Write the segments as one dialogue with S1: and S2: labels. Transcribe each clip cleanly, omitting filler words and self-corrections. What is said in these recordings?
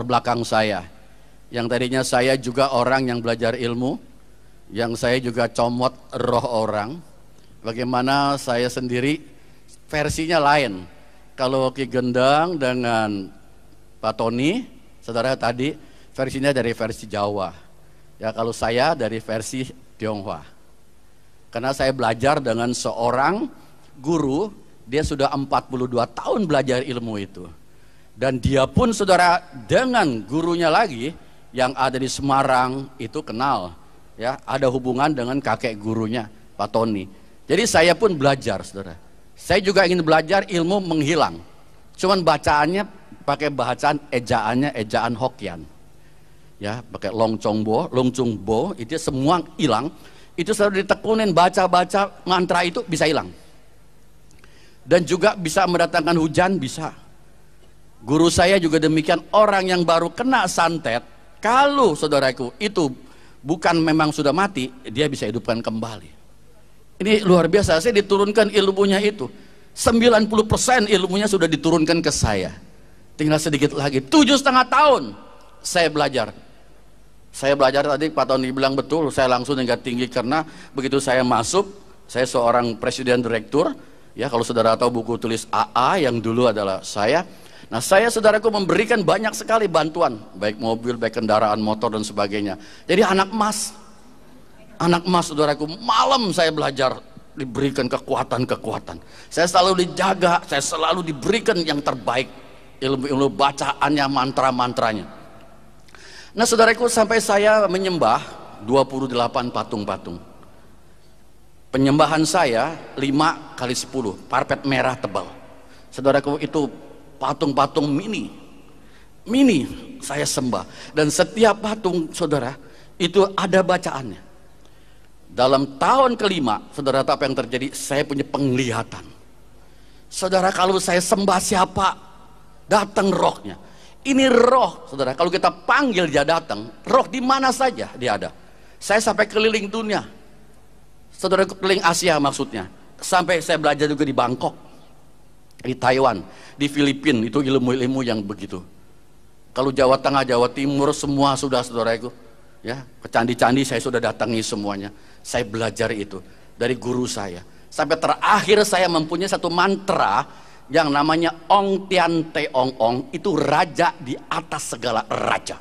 S1: Belakang saya, yang tadinya saya juga orang yang belajar ilmu, yang saya juga comot roh orang. Bagaimana saya sendiri versinya lain. Kalau Ki Gendang dengan Pak Tony, saudara tadi versinya dari versi Jawa. Ya, kalau saya dari versi Tionghoa. Karena saya belajar dengan seorang guru, dia sudah 42 tahun belajar ilmu itu. Dan dia pun saudara dengan gurunya lagi yang ada di Semarang itu kenal, ya, ada hubungan dengan kakek gurunya Pak Tony. Jadi saya pun belajar, saudara. Saya juga ingin belajar ilmu menghilang. Cuman bacaannya pakai bacaan ejaannya ejaan Hokkien. Ya, pakai Longcungbo, itu semua hilang. Itu selalu ditekunin baca-baca mantra itu bisa hilang. Dan juga bisa mendatangkan hujan, bisa. Guru saya juga demikian, orang yang baru kena santet, kalau saudaraku itu bukan memang sudah mati, dia bisa hidupkan kembali. Ini luar biasa, saya diturunkan ilmunya itu. 90% ilmunya sudah diturunkan ke saya. Tinggal sedikit lagi, 7,5 tahun saya belajar. Saya belajar tadi, Pak Tony bilang betul, saya langsung tingkat tinggi karena begitu saya masuk, saya seorang presiden direktur. Ya, kalau saudara tahu buku tulis AA yang dulu adalah saya. Nah, saya saudaraku memberikan banyak sekali bantuan, baik mobil, baik kendaraan motor dan sebagainya. Jadi anak emas saudaraku, malam saya belajar, diberikan kekuatan-kekuatan. Saya selalu dijaga, saya selalu diberikan yang terbaik, ilmu-ilmu bacaannya, mantra-mantranya. Nah, saudaraku, sampai saya menyembah 28 patung-patung. Penyembahan saya 5 kali 10, parpet merah tebal. Saudaraku, itu patung-patung mini saya sembah, dan setiap patung saudara itu ada bacaannya. Dalam tahun kelima, saudara tahu apa yang terjadi? Saya punya penglihatan. Saudara, kalau saya sembah siapa, datang rohnya. Ini roh, saudara, kalau kita panggil dia datang. Roh di mana saja dia ada. Saya sampai keliling dunia, saudara, keliling Asia maksudnya. Sampai saya belajar juga di Bangkok, di Taiwan, di Filipina, itu ilmu-ilmu yang begitu. Kalau Jawa Tengah, Jawa Timur, semua sudah saudaraku, ya, ke candi-candi saya sudah datangi semuanya. Saya belajar itu dari guru saya. Sampai terakhir saya mempunyai satu mantra yang namanya Ong Tian Te Ong Ong, itu raja di atas segala raja.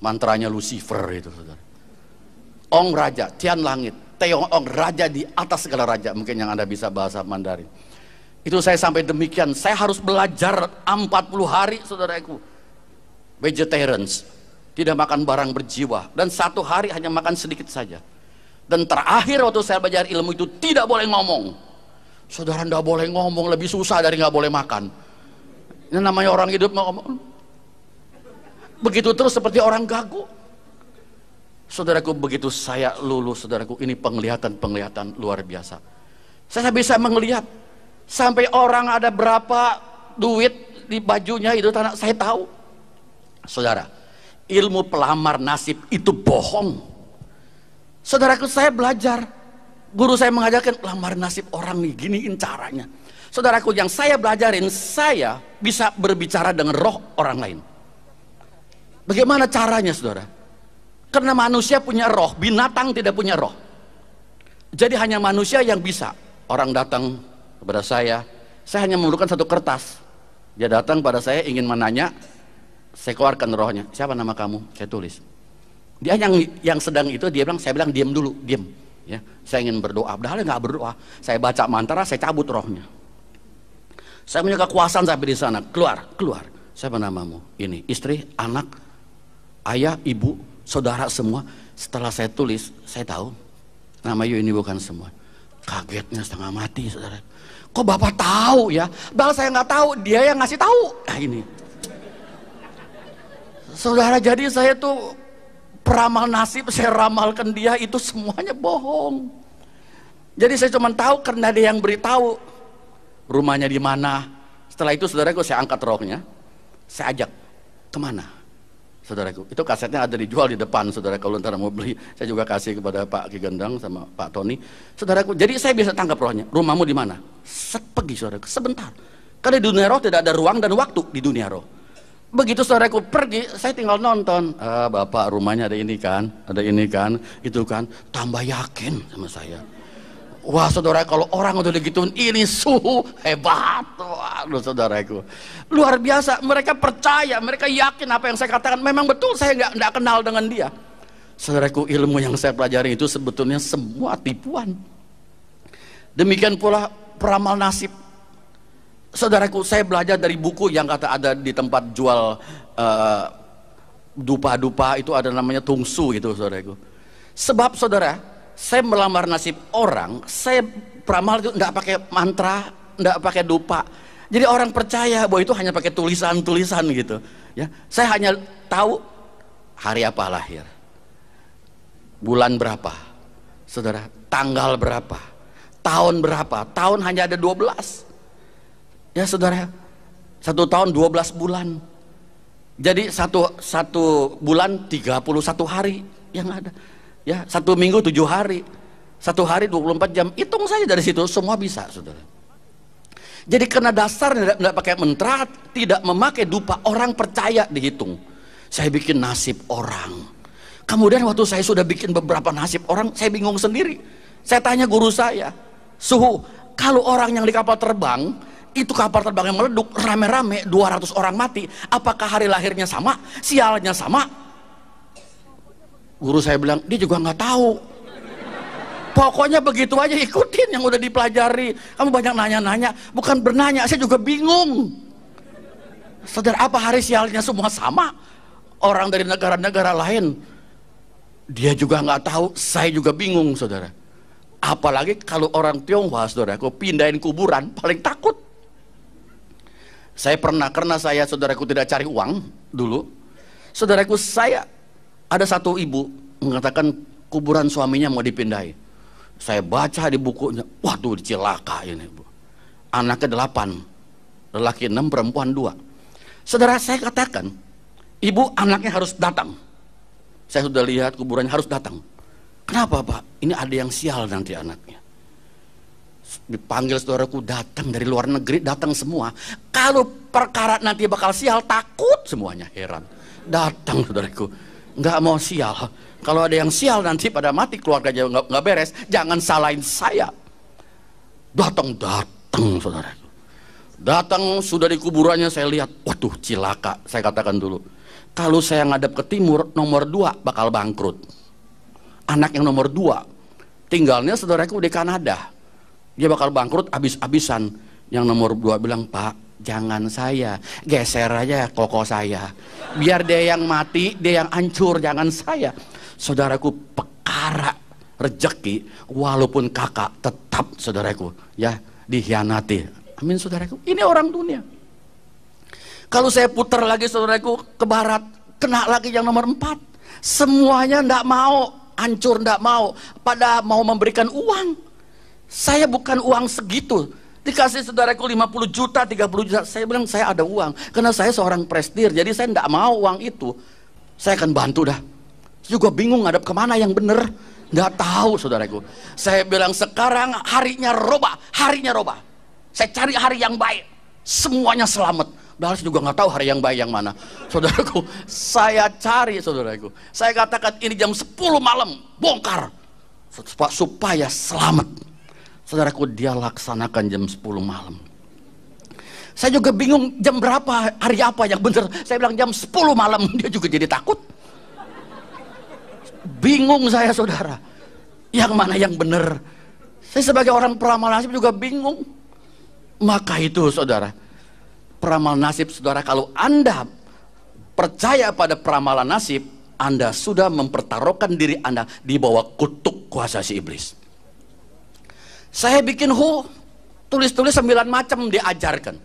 S1: Mantranya Lucifer itu, saudara. Ong raja, Tian langit, Te Ong Ong raja di atas segala raja. Mungkin yang Anda bisa bahasa Mandarin. Itu saya sampai demikian, saya harus belajar 40 hari saudaraku. Vegetarians, tidak makan barang berjiwa, dan 1 hari hanya makan sedikit saja. Dan terakhir waktu saya belajar ilmu itu tidak boleh ngomong. Saudara, tidak boleh ngomong, lebih susah dari nggak boleh makan. Ini namanya orang hidup ngomong. Begitu terus seperti orang gagu. Saudaraku, begitu saya lulus, saudaraku, ini penglihatan luar biasa. Saya bisa melihat sampai orang ada berapa duit di bajunya itu, tanah saya tahu. Saudara, ilmu pelamar nasib itu bohong. Saudaraku, saya belajar, guru saya mengajarkan pelamar nasib orang nih, giniin caranya. Saudaraku, yang saya belajarin, saya bisa berbicara dengan roh orang lain. Bagaimana caranya, saudara? Karena manusia punya roh, binatang tidak punya roh. Jadi hanya manusia yang bisa. Orang datang kepada saya hanya memerlukan satu kertas. Dia datang pada saya ingin menanya, saya keluarkan rohnya. Siapa nama kamu? Saya tulis. Dia yang sedang itu, dia bilang, saya bilang diam dulu, diam. Ya, saya ingin berdoa. Padahal nggak berdoa. Saya baca mantra, saya cabut rohnya. Saya punya kekuasaan sampai di sana. Keluar. Siapa namamu? Ini istri, anak, ayah, ibu, saudara semua. Setelah saya tulis, saya tahu nama ini bukan semua. Kagetnya setengah mati, saudara. Kok Bapak tahu ya? Bahkan saya nggak tahu, dia yang ngasih tahu. Nah, ini, saudara, jadi saya tuh peramal nasib, saya ramalkan dia, itu semuanya bohong. Jadi saya cuma tahu karena dia yang beritahu rumahnya di mana. Setelah itu, saudaraku, saya angkat rohnya, saya ajak kemana? Saudaraku, itu kasetnya ada dijual di depan, saudara, kalau ntar mau beli, saya juga kasih kepada Pak Ki Gendang sama Pak Tony. Saudaraku, jadi saya bisa tangkap rohnya. Rumahmu di mana? Pergi, saudaraku, sebentar. Karena di dunia roh tidak ada ruang dan waktu di dunia roh. Begitu saudaraku pergi, saya tinggal nonton. Bapak rumahnya ada ini kan, itu kan. Tambah yakin sama saya. Wah saudara, kalau orang udah digituin, ini suhu hebat. Waduh saudaraku, luar biasa. Mereka percaya, mereka yakin apa yang saya katakan memang betul. Saya nggak kenal dengan dia. Saudaraku, ilmu yang saya pelajari itu sebetulnya semua tipuan. Demikian pula peramal nasib. Saudaraku, saya belajar dari buku yang kata ada di tempat jual dupa-dupa itu, ada namanya tungsu itu saudaraku. Sebab saudara, saya melamar nasib orang, saya peramal itu enggak pakai mantra, enggak pakai dupa. Jadi orang percaya bahwa itu hanya pakai tulisan-tulisan gitu. Ya, saya hanya tahu hari apa lahir, bulan berapa, saudara, tanggal berapa, tahun berapa. Tahun hanya ada 12. Ya saudara, 1 tahun 12 bulan. Jadi satu bulan 31 hari yang ada. Ya, 1 minggu 7 hari, 1 hari 24 jam. Hitung saja dari situ, semua bisa, saudara. Jadi karena dasarnya tidak pakai mantra, tidak memakai dupa, orang percaya dihitung. Saya bikin nasib orang. Kemudian waktu saya sudah bikin beberapa nasib orang, saya bingung sendiri. Saya tanya guru saya, Suhu, kalau orang yang di kapal terbang, itu kapal terbang yang meleduk, rame-rame 200 orang mati, apakah hari lahirnya sama, sialnya sama? Guru saya bilang, dia juga nggak tahu. Pokoknya begitu aja, ikutin yang udah dipelajari. Kamu banyak nanya-nanya, bukan bernanya, saya juga bingung. Saudara, apa hari sialnya semua sama? Orang dari negara-negara lain, dia juga nggak tahu, saya juga bingung, saudara. Apalagi kalau orang Tionghoa, saudara, aku pindahin kuburan, paling takut. Saya pernah, karena saya, saudaraku, tidak cari uang dulu. Saudaraku, saya ada satu ibu mengatakan kuburan suaminya mau dipindahin. Saya baca di bukunya, waduh cilaka ini bu. Anaknya 8, lelaki 6, perempuan 2. Saudara, saya katakan, ibu anaknya harus datang. Saya sudah lihat kuburannya, harus datang. Kenapa pak? Ini ada yang sial nanti anaknya. Dipanggil saudaraku, datang dari luar negeri, datang semua. Kalau perkara nanti bakal sial, takut semuanya, heran. Datang saudaraku, nggak mau sial. Kalau ada yang sial nanti pada mati keluarganya nggak beres, jangan salahin saya. Datang saudaraku, datang sudah di kuburannya. Saya lihat, waduh cilaka. Saya katakan dulu, kalau saya ngadep ke timur, nomor 2 bakal bangkrut. Anak yang nomor 2 tinggalnya saudaraku di Kanada, dia bakal bangkrut abis-abisan. Yang nomor 2 bilang, Pak, jangan saya, geser aja koko saya, biar dia yang mati, dia yang hancur, jangan saya. Saudaraku, perkara rejeki walaupun kakak tetap saudaraku ya dikhianati. Amin saudaraku, ini orang dunia. Kalau saya putar lagi saudaraku ke barat, kena lagi yang nomor 4. Semuanya ndak mau, hancur, ndak mau, pada mau memberikan uang. Saya bukan uang segitu. Dikasih saudaraku 50 juta, 30 juta. Saya bilang saya ada uang, karena saya seorang prestir, jadi saya ndak mau uang itu. Saya akan bantu dah. Juga bingung ngadep kemana yang bener, nggak tahu saudaraku. Saya bilang sekarang harinya robah, harinya robah. Saya cari hari yang baik, semuanya selamat. Padahal saya juga nggak tahu hari yang baik yang mana, saudaraku. Saya cari saudaraku. Saya katakan ini jam 10 malam, bongkar supaya selamat. Saudaraku, dia laksanakan jam 10 malam. Saya juga bingung jam berapa, hari apa yang bener. Saya bilang jam 10 malam, dia juga jadi takut. Bingung saya saudara, yang mana yang benar. Saya sebagai orang peramal nasib juga bingung. Maka itu saudara, peramal nasib saudara, kalau Anda percaya pada peramalan nasib, Anda sudah mempertaruhkan diri Anda di bawah kutuk kuasa si iblis. Saya bikin tulis-tulis 9 macam diajarkan,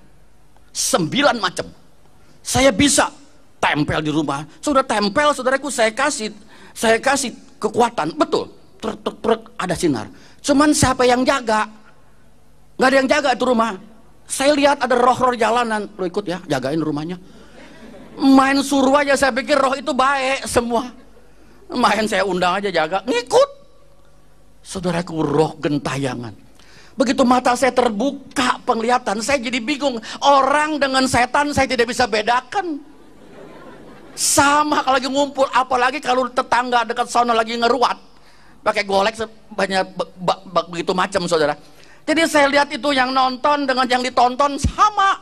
S1: 9 macam. Saya bisa tempel di rumah, sudah tempel saudaraku, saya kasih kekuatan, betul, ada sinar. Cuman siapa yang jaga? Nggak ada yang jaga itu rumah. Saya lihat ada roh-roh jalanan, lo ikut ya, jagain rumahnya. Main suruh aja, saya pikir roh itu baik semua. Main saya undang aja jaga, ngikut. Saudaraku, roh gentayangan. Begitu mata saya terbuka penglihatan, saya jadi bingung. Orang dengan setan saya tidak bisa bedakan. Sama kalau lagi ngumpul, apalagi kalau tetangga dekat sana lagi ngeruat, pakai golek banyak begitu macam, saudara. Jadi saya lihat itu yang nonton dengan yang ditonton sama.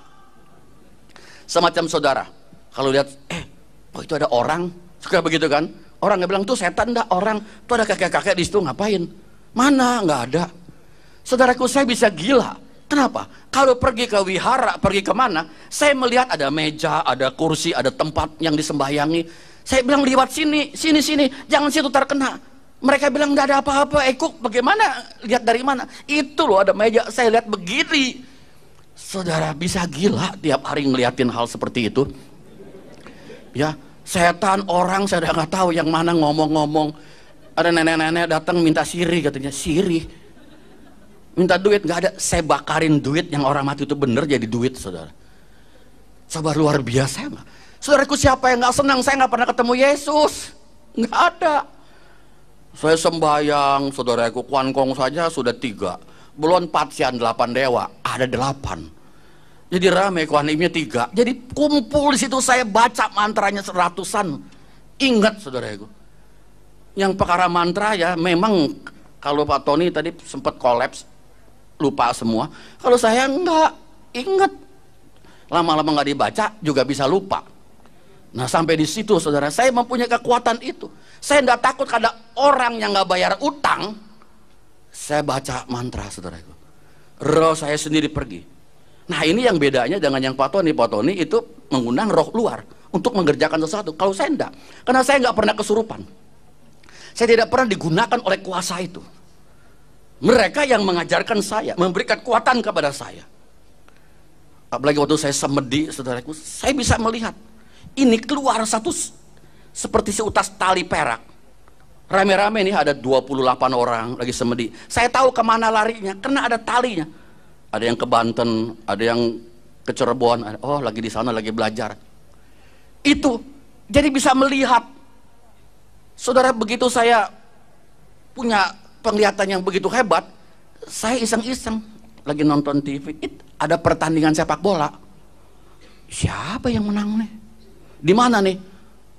S1: Semacam saudara, kalau lihat, oh itu ada orang, suka begitu kan? Orang nggak bilang tuh setan, enggak, orang tuh ada kakek-kakek di situ ngapain? Mana? Nggak ada. Saudaraku, saya bisa gila. Kenapa? Kalau pergi ke wihara, pergi kemana, saya melihat ada meja, ada kursi, ada tempat yang disembahyangi. Saya bilang lewat sini, sini, jangan situ terkena. Mereka bilang nggak ada apa-apa. Kok bagaimana? Lihat dari mana? Itu loh ada meja, saya lihat begini. Saudara bisa gila tiap hari ngeliatin hal seperti itu. Ya, setan, orang saya udah nggak tahu yang mana ngomong-ngomong. Ada nenek-nenek datang minta siri, katanya siri. Minta duit, nggak ada. Saya bakarin duit yang orang mati itu bener jadi duit, saudara. Coba luar biasa nggak? Saudaraku, siapa yang nggak senang? Saya nggak pernah ketemu Yesus, nggak ada. Saya sembahyang, saudaraku, kuankong saja sudah 3, belum patsian 8 dewa, ada 8. Jadi rame kuanimnya 3. Jadi kumpul di situ, saya baca mantranya 100-an. Ingat, saudaraku, yang perkara mantra ya, memang kalau Pak Tony tadi sempat kolaps, lupa semua. Kalau saya enggak ingat, lama-lama nggak dibaca juga bisa lupa. Nah sampai di situ, saudara, saya mempunyai kekuatan itu. Saya enggak takut ada orang yang nggak bayar utang. Saya baca mantra, saudaraku. Roh saya sendiri pergi. Nah ini yang bedanya dengan yang Pak Tony. Pak Tony itu mengundang roh luar untuk mengerjakan sesuatu. Kalau saya enggak, karena saya nggak pernah kesurupan. Saya tidak pernah digunakan oleh kuasa itu. Mereka yang mengajarkan saya, memberikan kekuatan kepada saya. Apalagi waktu saya semedi, saudaraku, saya bisa melihat ini keluar satu seperti seutas tali perak. Rame-rame nih, ada 28 orang lagi semedi. Saya tahu kemana larinya, karena ada talinya. Ada yang ke Banten, ada yang ke Cirebon, oh lagi di sana lagi belajar. Itu, jadi bisa melihat. Saudara, begitu saya punya penglihatan yang begitu hebat, saya iseng-iseng lagi nonton TV, ada pertandingan sepak bola. Siapa yang menang nih? Di mana nih?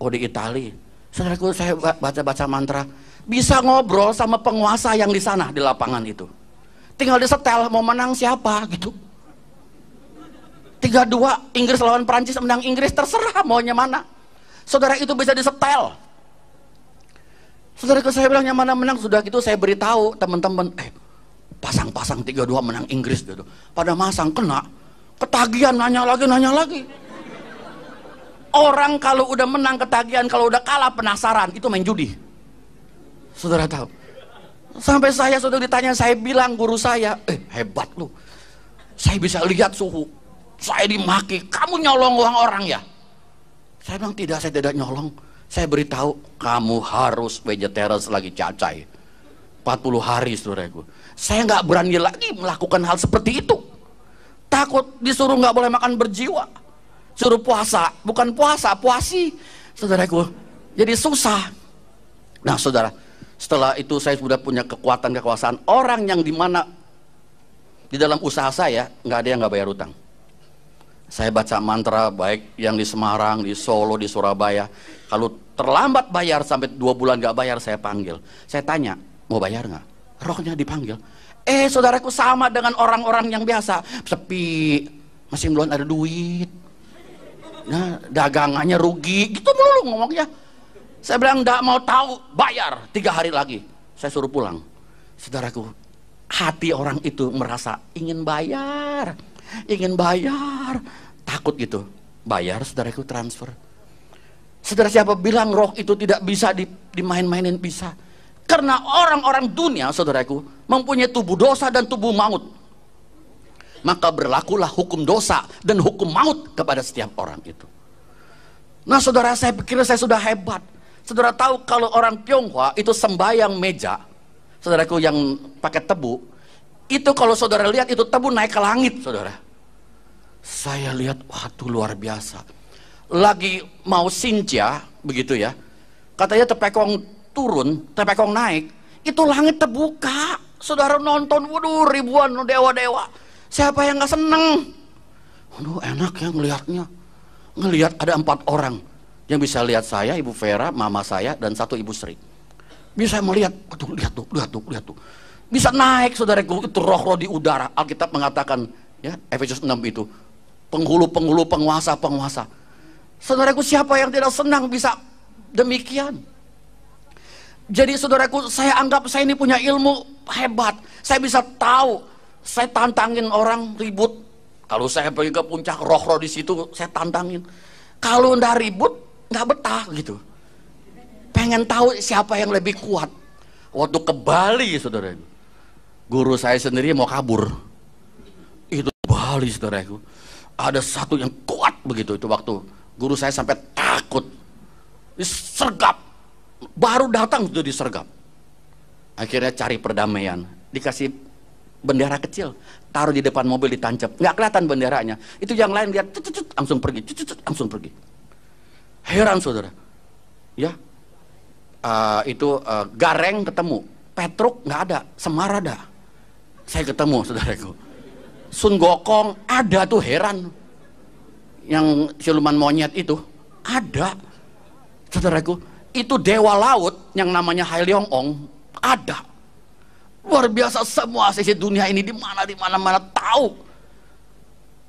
S1: Oh di Italia. Saudaraku, saya baca-baca mantra, bisa ngobrol sama penguasa yang di sana di lapangan itu. Tinggal disetel mau menang siapa gitu. 3-2 Inggris lawan Prancis, menang Inggris, terserah maunya mana. Saudara, itu bisa disetel. Saudaraku, saya bilang yang mana menang, sudah gitu saya beritahu teman-teman, pasang-pasang 3-2 menang Inggris gitu. Pada masang kena, ketagihan nanya lagi. Orang kalau udah menang ketagihan, kalau udah kalah penasaran, itu main judi. Saudara tahu. Sampai saya sudah ditanya, saya bilang guru saya, hebat lu. Saya bisa lihat suhu. Saya dimaki, kamu nyolong uang orang ya? Saya bilang tidak, saya tidak nyolong. Saya beritahu, kamu harus vegetarian lagi cacai 40 hari, saudaraku. Saya nggak berani lagi melakukan hal seperti itu. Takut disuruh nggak boleh makan berjiwa. Suruh puasa, bukan puasa, puasi, saudaraku. Jadi susah. Nah saudara, setelah itu saya sudah punya kekuasaan. Orang yang dimana di dalam usaha saya, nggak ada yang nggak bayar utang. Saya baca mantra, baik yang di Semarang, di Solo, di Surabaya. Kalau terlambat bayar sampai 2 bulan gak bayar, saya panggil. Saya tanya, mau bayar gak? Rohnya dipanggil. Saudaraku, sama dengan orang-orang yang biasa. Sepi, masih belum ada duit. Nah, dagangannya rugi. Gitu melulu ngomongnya. Saya bilang, gak mau tahu, bayar 3 hari lagi. Saya suruh pulang. Saudaraku, hati orang itu merasa ingin bayar. Takut gitu. Bayar, saudaraku, transfer. Saudara, siapa bilang roh itu tidak bisa dimain-mainin? Bisa. Karena orang-orang dunia, saudaraku, mempunyai tubuh dosa dan tubuh maut. Maka berlakulah hukum dosa dan hukum maut kepada setiap orang itu. Nah saudara, saya pikir saya sudah hebat. Saudara tahu kalau orang Tionghoa itu sembahyang meja, saudaraku, yang pakai tebu, itu kalau saudara lihat itu tebu naik ke langit, saudara. Saya lihat, waduh luar biasa. Lagi mau sincia, begitu ya, katanya tepekong turun, tepekong naik, itu langit terbuka. Saudara nonton, waduh ribuan dewa-dewa. Siapa yang gak seneng? Waduh enak ya ngelihatnya. Ngelihat ada 4 orang Yang bisa lihat saya, Ibu Vera, mama saya, dan satu Ibu Sri. Bisa melihat, aduh, lihat tuh. Bisa naik, saudaraku, itu roh-roh di udara. Alkitab mengatakan, ya, Efesus 6 itu, penghulu-penghulu, penguasa-penguasa. Saudaraku, siapa yang tidak senang bisa demikian? Jadi saudaraku, saya anggap saya ini punya ilmu hebat. Saya bisa tahu, saya tantangin orang ribut. Kalau saya pergi ke puncak, roh-roh di situ, saya tantangin. Kalau ndak ribut, nggak betah gitu. Pengen tahu siapa yang lebih kuat. Waktu ke Bali, saudara, guru saya sendiri mau kabur. Itu Bali, saudaraku. Ada satu yang kuat begitu itu waktu guru saya sampai takut. Disergap, baru datang itu disergap. Akhirnya cari perdamaian, dikasih bendera kecil, taruh di depan mobil, ditancap, nggak kelihatan benderanya. Itu yang lain lihat, langsung pergi, langsung pergi. Heran saudara, ya. Gareng ketemu, Petruk nggak ada, Semar ada. Saya ketemu, saudaraku. Sun Gokong ada tuh, heran. Yang siluman monyet itu ada, saudaraku. Itu dewa laut yang namanya Hai Leong Ong ada. Luar biasa, semua sisi dunia ini di mana tahu.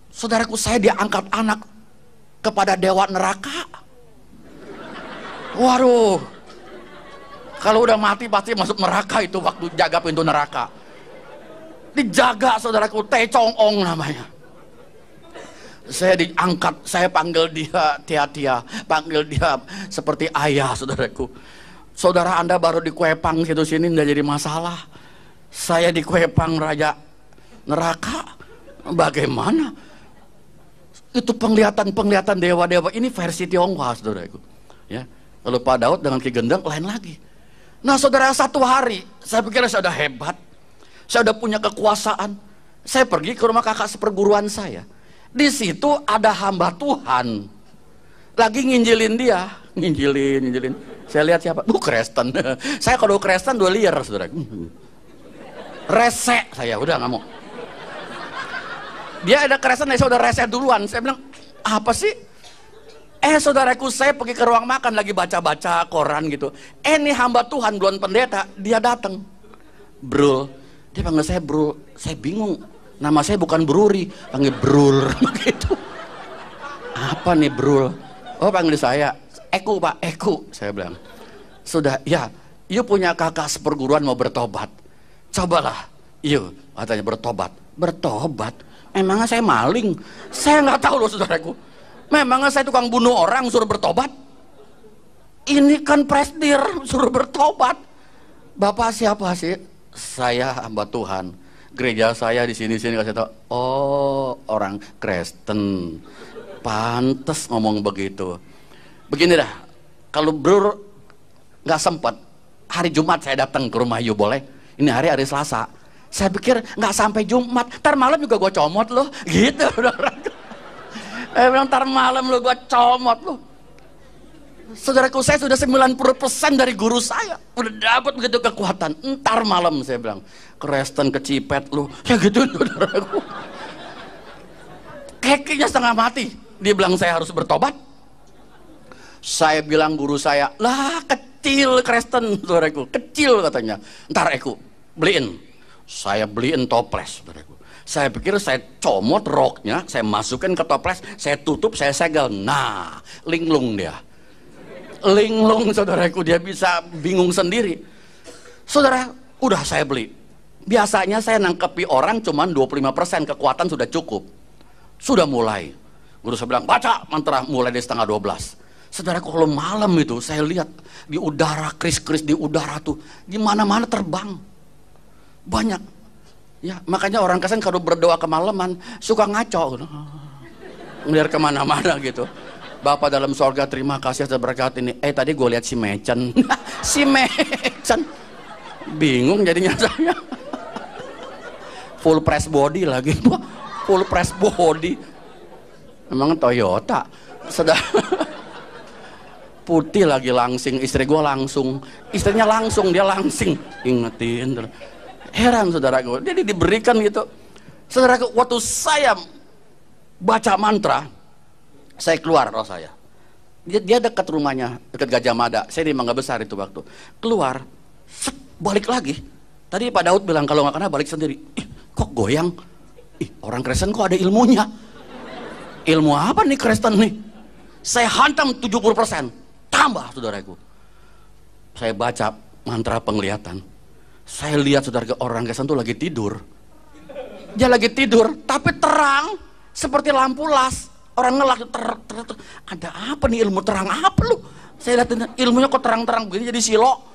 S1: Saudaraku, saya diangkat anak kepada dewa neraka. Waduh, kalau udah mati pasti masuk neraka itu waktu jaga pintu neraka. Dijaga, saudaraku, Teh Chong Ong namanya. Saya diangkat, saya panggil dia Tia-Tia, panggil dia seperti ayah, saudaraku. Saudara Anda baru dikuepang situ sini nggak jadi masalah. Saya dikuepang raja neraka, bagaimana? Itu penglihatan dewa-dewa ini versi Tionghoa, saudaraku. Ya, kalau Pak Daud dengan Ki Gendeng lain lagi. Nah, saudara, satu hari saya pikir saya udah hebat, saya udah punya kekuasaan. Saya pergi ke rumah kakak seperguruan saya. Di situ ada hamba Tuhan lagi nginjilin dia, nginjilin. Saya lihat siapa? Kristen. Saya kalau Kristen 2 liar, saudara. Rese saya, udah nggak mau. Dia ada Kristen, saya udah rese duluan. Saya bilang, apa sih? Saudaraku, saya pergi ke ruang makan lagi baca-baca koran gitu. Ini hamba Tuhan, belum pendeta, dia datang. Bro, dia panggil saya bro. Saya bingung. Nama saya bukan Bruri, panggil Brul begitu. Apa nih Brul? Oh, panggil saya Eku, Pak, Eku. Saya bilang, sudah, ya, you punya kakak seperguruan mau bertobat. Cobalah, yuk, katanya bertobat. Bertobat? Memangnya saya maling? Saya nggak tahu loh, saudaraku. Memangnya saya tukang bunuh orang suruh bertobat? Ini kan presdir suruh bertobat. Bapak siapa sih? Saya hamba Tuhan. Gereja saya di sini kasih tahu. Oh, orang Kristen. Pantes ngomong begitu. Begini dah, kalau Bro nggak sempat, hari Jumat saya datang ke rumah you, boleh? Ini hari Selasa. Saya pikir nggak sampai Jumat, ntar malam juga gue comot loh, gitu. Saya bilang ntar malam lo gue comot loh. Saudaraku, saya sudah 90% dari guru saya, udah dapat begitu kekuatan. Ntar malam saya bilang, Kristen kecipet lu, ya gitu, saudaraku. Kekinya setengah mati, dia bilang saya harus bertobat. Saya bilang guru saya, lah kecil Kristen, saudaraku, kecil katanya. Ntar Eku beliin, saya beliin toples, saudaraku. Saya pikir saya comot roknya, saya masukin ke toples, saya tutup, saya segel. Nah, linglung dia. Linglung, saudaraku, dia bisa bingung sendiri. Saudara, udah saya beli. Biasanya saya nangkepi orang cuman 25%, kekuatan sudah cukup. Sudah mulai. Guru saya bilang, baca mantra mulai dari 11:30. Saudaraku, kalau malam itu saya lihat di udara, kris-kris di udara tuh, di mana-mana terbang. Banyak. Ya, makanya orang Kristen kalau berdoa kemalaman suka ngaco. Ngeliat kemana-mana gitu. Bapak dalam sorga, terima kasih atas berkat ini. Tadi gue lihat si Mecen. Si Mecen. Bingung jadinya saya. Full press body lagi. Full press body. Emang Toyota. Sedang putih lagi langsing. Istri gue langsung. Istrinya langsung, dia langsing. Ingetin. Heran, saudaraku. Jadi diberikan gitu. Saudaraku, waktu saya baca mantra, saya keluar roh saya. Dia dekat rumahnya, dekat Gajah Mada. Saya di Mangga Besar itu waktu. Keluar, set, balik lagi. Tadi Pak Daud bilang kalau nggak kena balik sendiri. Ih, kok goyang? Ih, orang Kristen kok ada ilmunya? Ilmu apa nih Kristen nih? Saya hantam 70%. Tambah, saudaraku. Saya baca mantra penglihatan. Saya lihat saudara orang Kristen tuh lagi tidur. Dia lagi tidur, tapi terang seperti lampu las. Orang ngelak, ada apa nih, ilmu terang apa lu? Saya lihat ilmunya kok terang-terang begini jadi silo.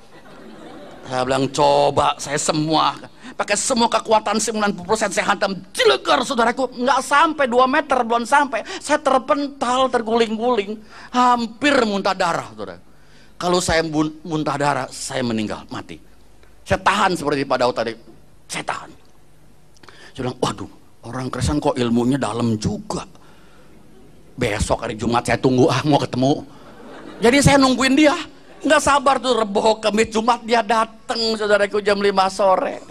S1: Saya bilang coba saya semua pakai semua kekuatan 90% saya hantam cilegar saudaraku, nggak sampai 2 meter, belum sampai. Saya terpental, terguling-guling, hampir muntah darah, saudara. Kalau saya muntah darah, saya meninggal, mati. Saya tahan seperti Pak Daud tadi, saya tahan. Saya bilang, waduh, orang Kristen kok ilmunya dalam juga. Besok hari Jumat saya tunggu, mau ketemu. Jadi saya nungguin dia. Nggak sabar tuh, Rebo, Kamis, Jumat dia datang, saudaraku, jam 5 sore.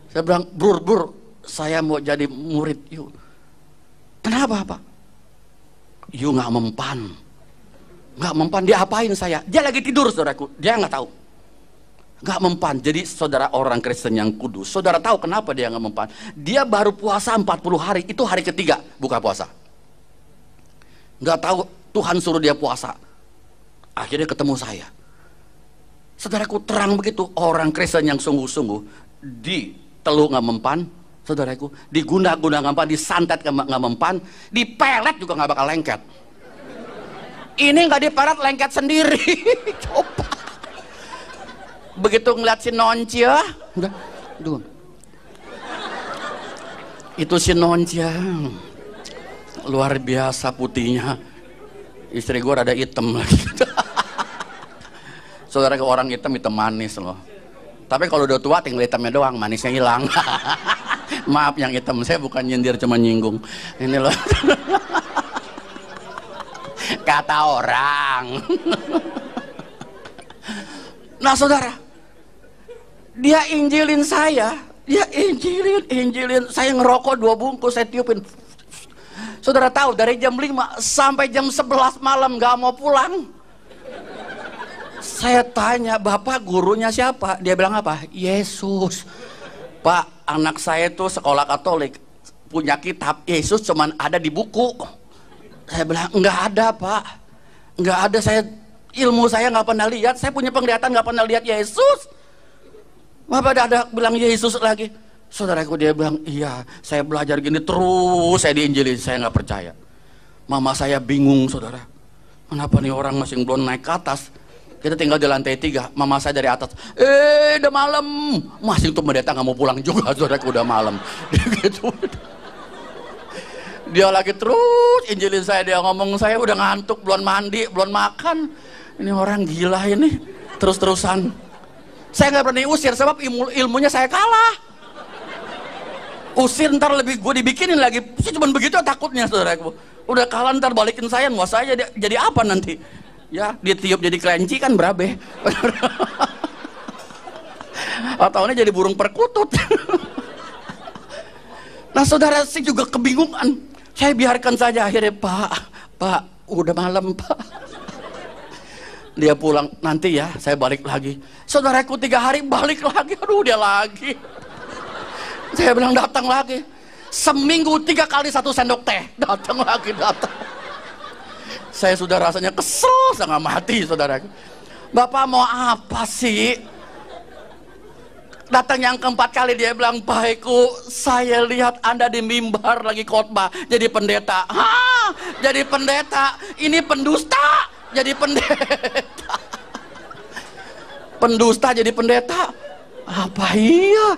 S1: Saya bilang, Bur, saya mau jadi murid you. Kenapa Pak? You nggak mempan. Nggak mempan, dia apain saya? Dia lagi tidur, saudaraku, dia nggak tahu. Nggak mempan. Jadi saudara orang Kristen yang kudus, saudara tahu kenapa dia nggak mempan? Dia baru puasa 40 hari, itu hari ketiga buka puasa. Nggak tahu, Tuhan suruh dia puasa. Akhirnya ketemu saya. Saudaraku, terang begitu. Orang Kristen yang sungguh-sungguh di teluk nggak mempan, saudaraku, di guna-guna nggak mempan, disantet nggak mempan, dipelet juga nggak bakal lengket. Ini nggak dipelet, lengket sendiri. Coba. Begitu ngeliat si Noncia, duh, itu si Noncia luar biasa putihnya. Istri gue rada hitam lagi. Saudara, ke orang hitam manis loh. Tapi kalau udah tua tinggal hitamnya doang, manisnya hilang. Maaf yang hitam, saya bukan nyindir, cuma nyinggung. Ini loh. Kata orang. Nah saudara, dia injilin saya. Dia injilin. Saya ngerokok 2 bungkus, saya tiupin. Saudara tahu, dari jam 5 sampai jam 11 malam gak mau pulang. Saya tanya, Bapak gurunya siapa? Dia bilang apa? Yesus. Pak, anak saya tuh sekolah Katolik, punya kitab Yesus cuman ada di buku. Saya bilang, enggak ada Pak, enggak ada. Saya, ilmu saya nggak pernah lihat, saya punya penglihatan nggak pernah lihat Yesus. Bapak ada bilang Yesus lagi. Saudaraku, dia bilang, iya, saya belajar gini terus, saya diinjilin, saya nggak percaya. Mama saya bingung, saudara. Kenapa nih orang masih belum naik ke atas? Kita tinggal di lantai 3, mama saya dari atas. Udah malam, masih untuk pendeta nggak mau pulang juga, saudaraku, udah malam. Gitu. Dia lagi terus injilin saya, dia ngomong, saya udah ngantuk, belum mandi, belum makan. Ini orang gila ini, terus-terusan. Saya nggak berani usir sebab ilmunya saya kalah. Usir ntar lebih gue dibikinin lagi. Saya cuma begitu takutnya, saudaraku. Udah kalah ntar balikin saya, wah saya jadi apa nanti? Ya, ditiup jadi kelinci kan berabe. Atau ini jadi burung perkutut. Nah saudara, saya juga kebingungan. Saya biarkan saja, akhirnya Pak, udah malam Pak. Dia pulang, nanti ya saya balik lagi. Saudaraku 3 hari balik lagi, aduh dia lagi. Saya bilang datang lagi. Seminggu 3 kali 1 sendok teh, datang lagi. Saya sudah rasanya kesel setengah mati, saudaraku. Bapak mau apa sih? Datang yang keempat kali dia bilang, Baikku, saya lihat Anda di mimbar lagi khotbah jadi pendeta. Hah? Jadi pendeta? Ini pendusta jadi pendeta. Pendusta jadi pendeta? Apa iya?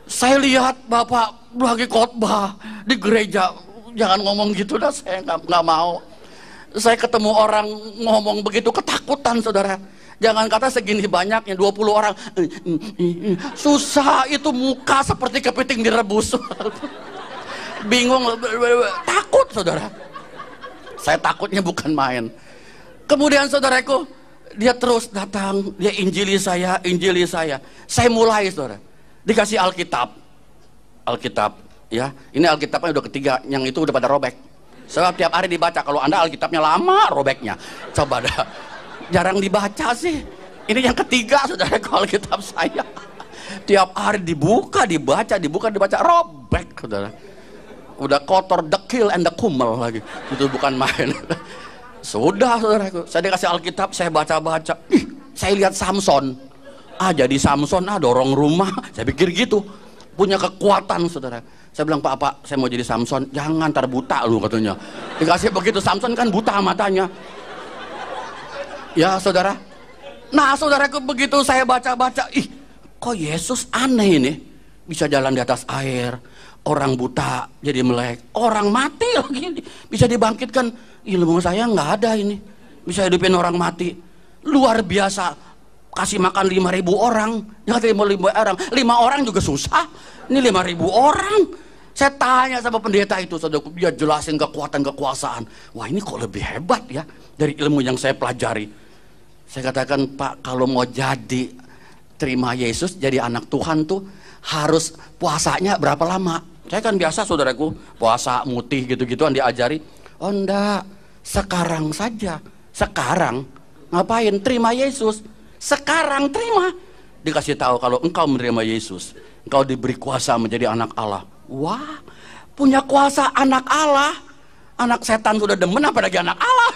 S1: Saya lihat Bapak lagi khotbah di gereja. Jangan ngomong gitu dah, saya nggak mau. Saya ketemu orang ngomong begitu, ketakutan, saudara. Jangan kata segini banyaknya, 20 orang. Susah, itu muka seperti kepiting direbus. Bingung, takut, saudara. Saya takutnya bukan main. Kemudian saudaraku, dia terus datang, dia injili saya. Saya mulai, saudara, dikasih Alkitab, ya. Ini Alkitabnya udah ketiga, yang itu udah pada robek. Sebab tiap hari dibaca. Kalau Anda Alkitabnya lama robeknya. Coba dah. Jarang dibaca sih. Ini yang ketiga saudara Alkitab saya. Tiap hari dibuka, dibaca, robek saudara. Udah kotor, dekil and kumel lagi. Itu bukan main. Sudah saudaraku, saya dikasih Alkitab, saya baca-baca. Ih, saya lihat Samson. Jadi Samson dorong rumah. Saya pikir gitu. Punya kekuatan saudara. Saya bilang, Pak, saya mau jadi Samson. Jangan, ntar buta lu katanya. Dikasih begitu, Samson kan buta matanya. Ya saudara. Nah saudaraku, begitu saya baca-baca, ih, kok Yesus aneh ini. Bisa jalan di atas air. Orang buta jadi melek. Orang mati lagi bisa dibangkitkan. Ilmu saya nggak ada ini. Bisa hidupin orang mati. Luar biasa. Kasih makan 5.000 orang. Yang 5.000 orang. 5 orang juga susah. Ini 5.000 orang. Saya tanya sama pendeta itu, saudaraku, dia jelasin kekuatan kekuasaan. Wah, ini kok lebih hebat ya dari ilmu yang saya pelajari. Saya katakan, Pak, kalau mau jadi terima Yesus jadi anak Tuhan tuh harus puasanya berapa lama? Saya kan biasa saudaraku, puasa mutih gitu-gituan diajari. Oh enggak, sekarang saja. Sekarang ngapain? Terima Yesus. Sekarang terima. Dikasih tahu kalau engkau menerima Yesus, engkau diberi kuasa menjadi anak Allah. Wah, punya kuasa anak Allah. Anak setan sudah demen, apalagi anak Allah.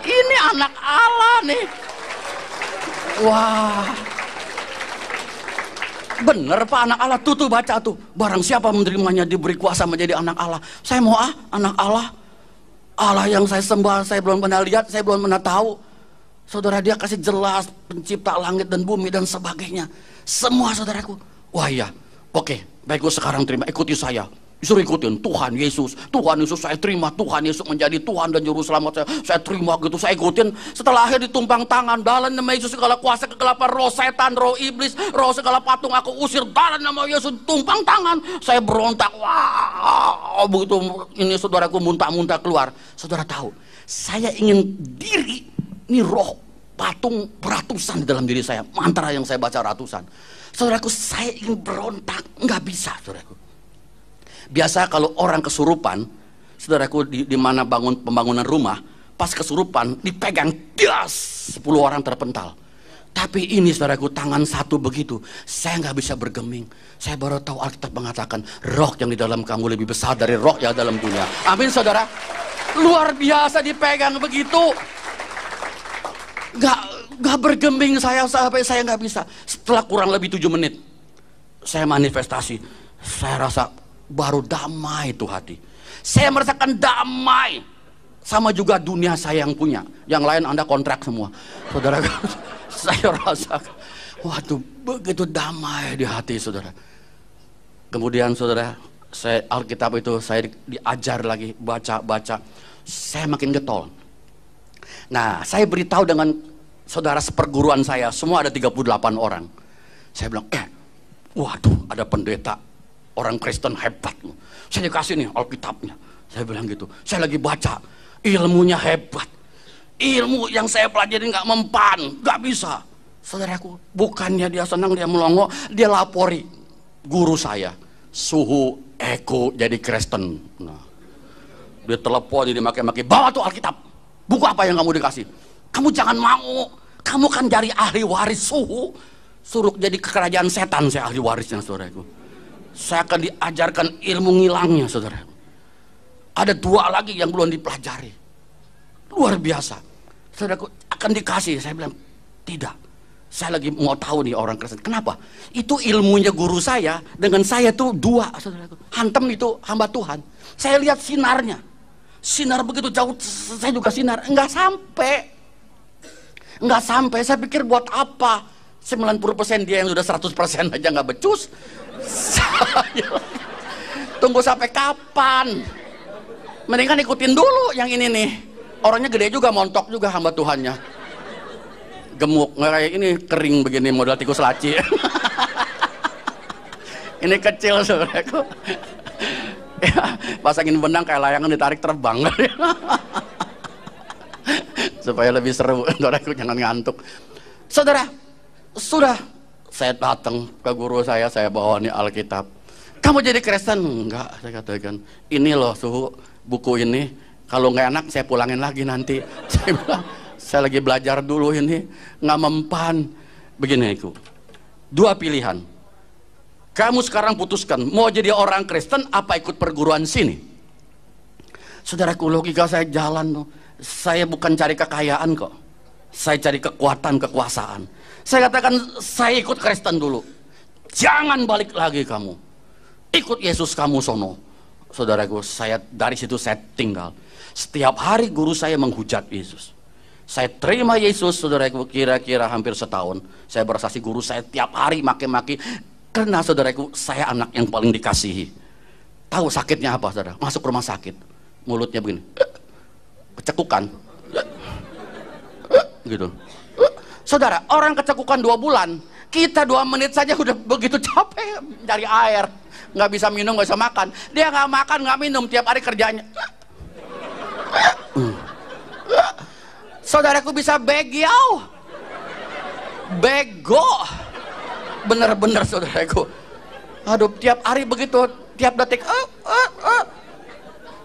S1: Ini anak Allah nih. Wah, bener Pak, anak Allah. Tuh baca tuh. Barang siapa menerimanya diberi kuasa menjadi anak Allah. Saya mau anak Allah. Allah yang saya sembah, saya belum pernah lihat, saya belum pernah tahu. Saudara, dia kasih jelas pencipta langit dan bumi dan sebagainya. Semua saudaraku. Wah iya. Oke, baiklah sekarang terima, ikuti saya. Disuruh ikutin Tuhan Yesus saya terima, Tuhan Yesus menjadi Tuhan dan Juru Selamat saya terima gitu, saya ikutin. Setelah akhir ditumpang tangan, dalam nama Yesus segala kuasa kegelapan, roh setan, roh iblis, roh segala patung aku usir dalam nama Yesus. Tumpang tangan, saya berontak, wah begitu ini saudaraku muntah-muntah keluar. Saudara tahu, saya ingin diri, ini roh patung beratusan di dalam diri saya, mantra yang saya baca ratusan. Saudaraku, saya ingin berontak, nggak bisa saudaraku. Biasa kalau orang kesurupan, saudaraku, di mana pembangunan rumah, pas kesurupan dipegang, das, 10 orang terpental. Tapi ini saudaraku, tangan satu begitu, saya nggak bisa bergeming. Saya baru tahu Alkitab mengatakan roh yang di dalam kamu lebih besar dari roh yang dalam dunia. Amin saudara. Luar biasa dipegang begitu. Gak bergeming saya sampai saya nggak bisa. Setelah kurang lebih 7 menit, saya manifestasi. Saya rasa baru damai itu hati. Saya merasakan damai. Sama juga dunia saya yang punya. Yang lain Anda kontrak semua. Saudara, saya rasa, waduh, begitu damai di hati saudara. Kemudian saudara, saya Alkitab itu saya diajar lagi baca. Saya makin getol. Nah, saya beritahu dengan saudara seperguruan saya, semua ada 38 orang. Saya bilang, waduh, ada pendeta orang Kristen hebat. Saya dikasih nih Alkitabnya. Saya bilang gitu. Saya lagi baca, ilmunya hebat. Ilmu yang saya pelajari nggak mempan, nggak bisa. Saudaraku, bukannya dia senang, dia melongo, dia lapori guru saya, suhu Eko jadi Kristen. Nah, dia telepon, dia maki-maki, bawa tuh Alkitab. Buku apa yang kamu dikasih? Kamu jangan mau. Kamu kan dari ahli waris suhu. Suruh jadi kerajaan setan, saya ahli warisnya saudaraku. Saya akan diajarkan ilmu ngilangnya saudara. Ada 2 lagi yang belum dipelajari. Luar biasa. Saudaraku, akan dikasih. Saya bilang, tidak. Saya lagi mau tahu nih orang Kristen. Kenapa? Itu ilmunya guru saya. Dengan saya tuh 2 saudaraku. Hantem itu hamba Tuhan. Saya lihat sinarnya. Sinar begitu jauh, saya juga sinar. Enggak sampai. Saya pikir buat apa? 90% dia yang sudah 100% aja nggak becus. Saya tunggu sampai kapan? Mendingan ikutin dulu yang ini nih. Orangnya gede juga, montok juga hamba Tuhannya. Gemuk, nggak kayak ini kering begini model tikus laci. Ini kecil saudaraku. Ya, pasangin benang kayak layangan ditarik terbang. Supaya lebih seru, saudaraku, jangan ngantuk. Saudara, sudah saya datang ke guru saya bawa nih Alkitab. Kamu jadi Kristen? Enggak, saya katakan. Ini loh suhu buku ini, kalau nggak enak saya pulangin lagi nanti. Saya bilang, saya lagi belajar dulu ini, nggak mempan. Begini itu, dua pilihan. Kamu sekarang putuskan, mau jadi orang Kristen apa ikut perguruan sini? Saudaraku, logika saya jalan tuh. Saya bukan cari kekayaan kok. Saya cari kekuatan, kekuasaan. Saya katakan, saya ikut Kristen dulu. Jangan balik lagi kamu. Ikut Yesus kamu sono. Saudaraku, saya dari situ saya tinggal. Setiap hari guru saya menghujat Yesus. Saya terima Yesus, saudaraku, kira-kira hampir setahun. Saya bersaksi guru saya tiap hari maki-maki. Karena saudaraku, saya anak yang paling dikasihi. Tahu sakitnya apa, saudara? Masuk rumah sakit. Mulutnya begini. Kecekukan. Gitu. Saudara, orang kecekukan 2 bulan. Kita 2 menit saja udah begitu capek cari air. Nggak bisa minum, nggak bisa makan. Dia nggak makan, nggak minum, tiap hari kerjanya. Saudaraku bisa begiau, bego, bener-bener saudaraku. Aduh, tiap hari begitu, tiap detik,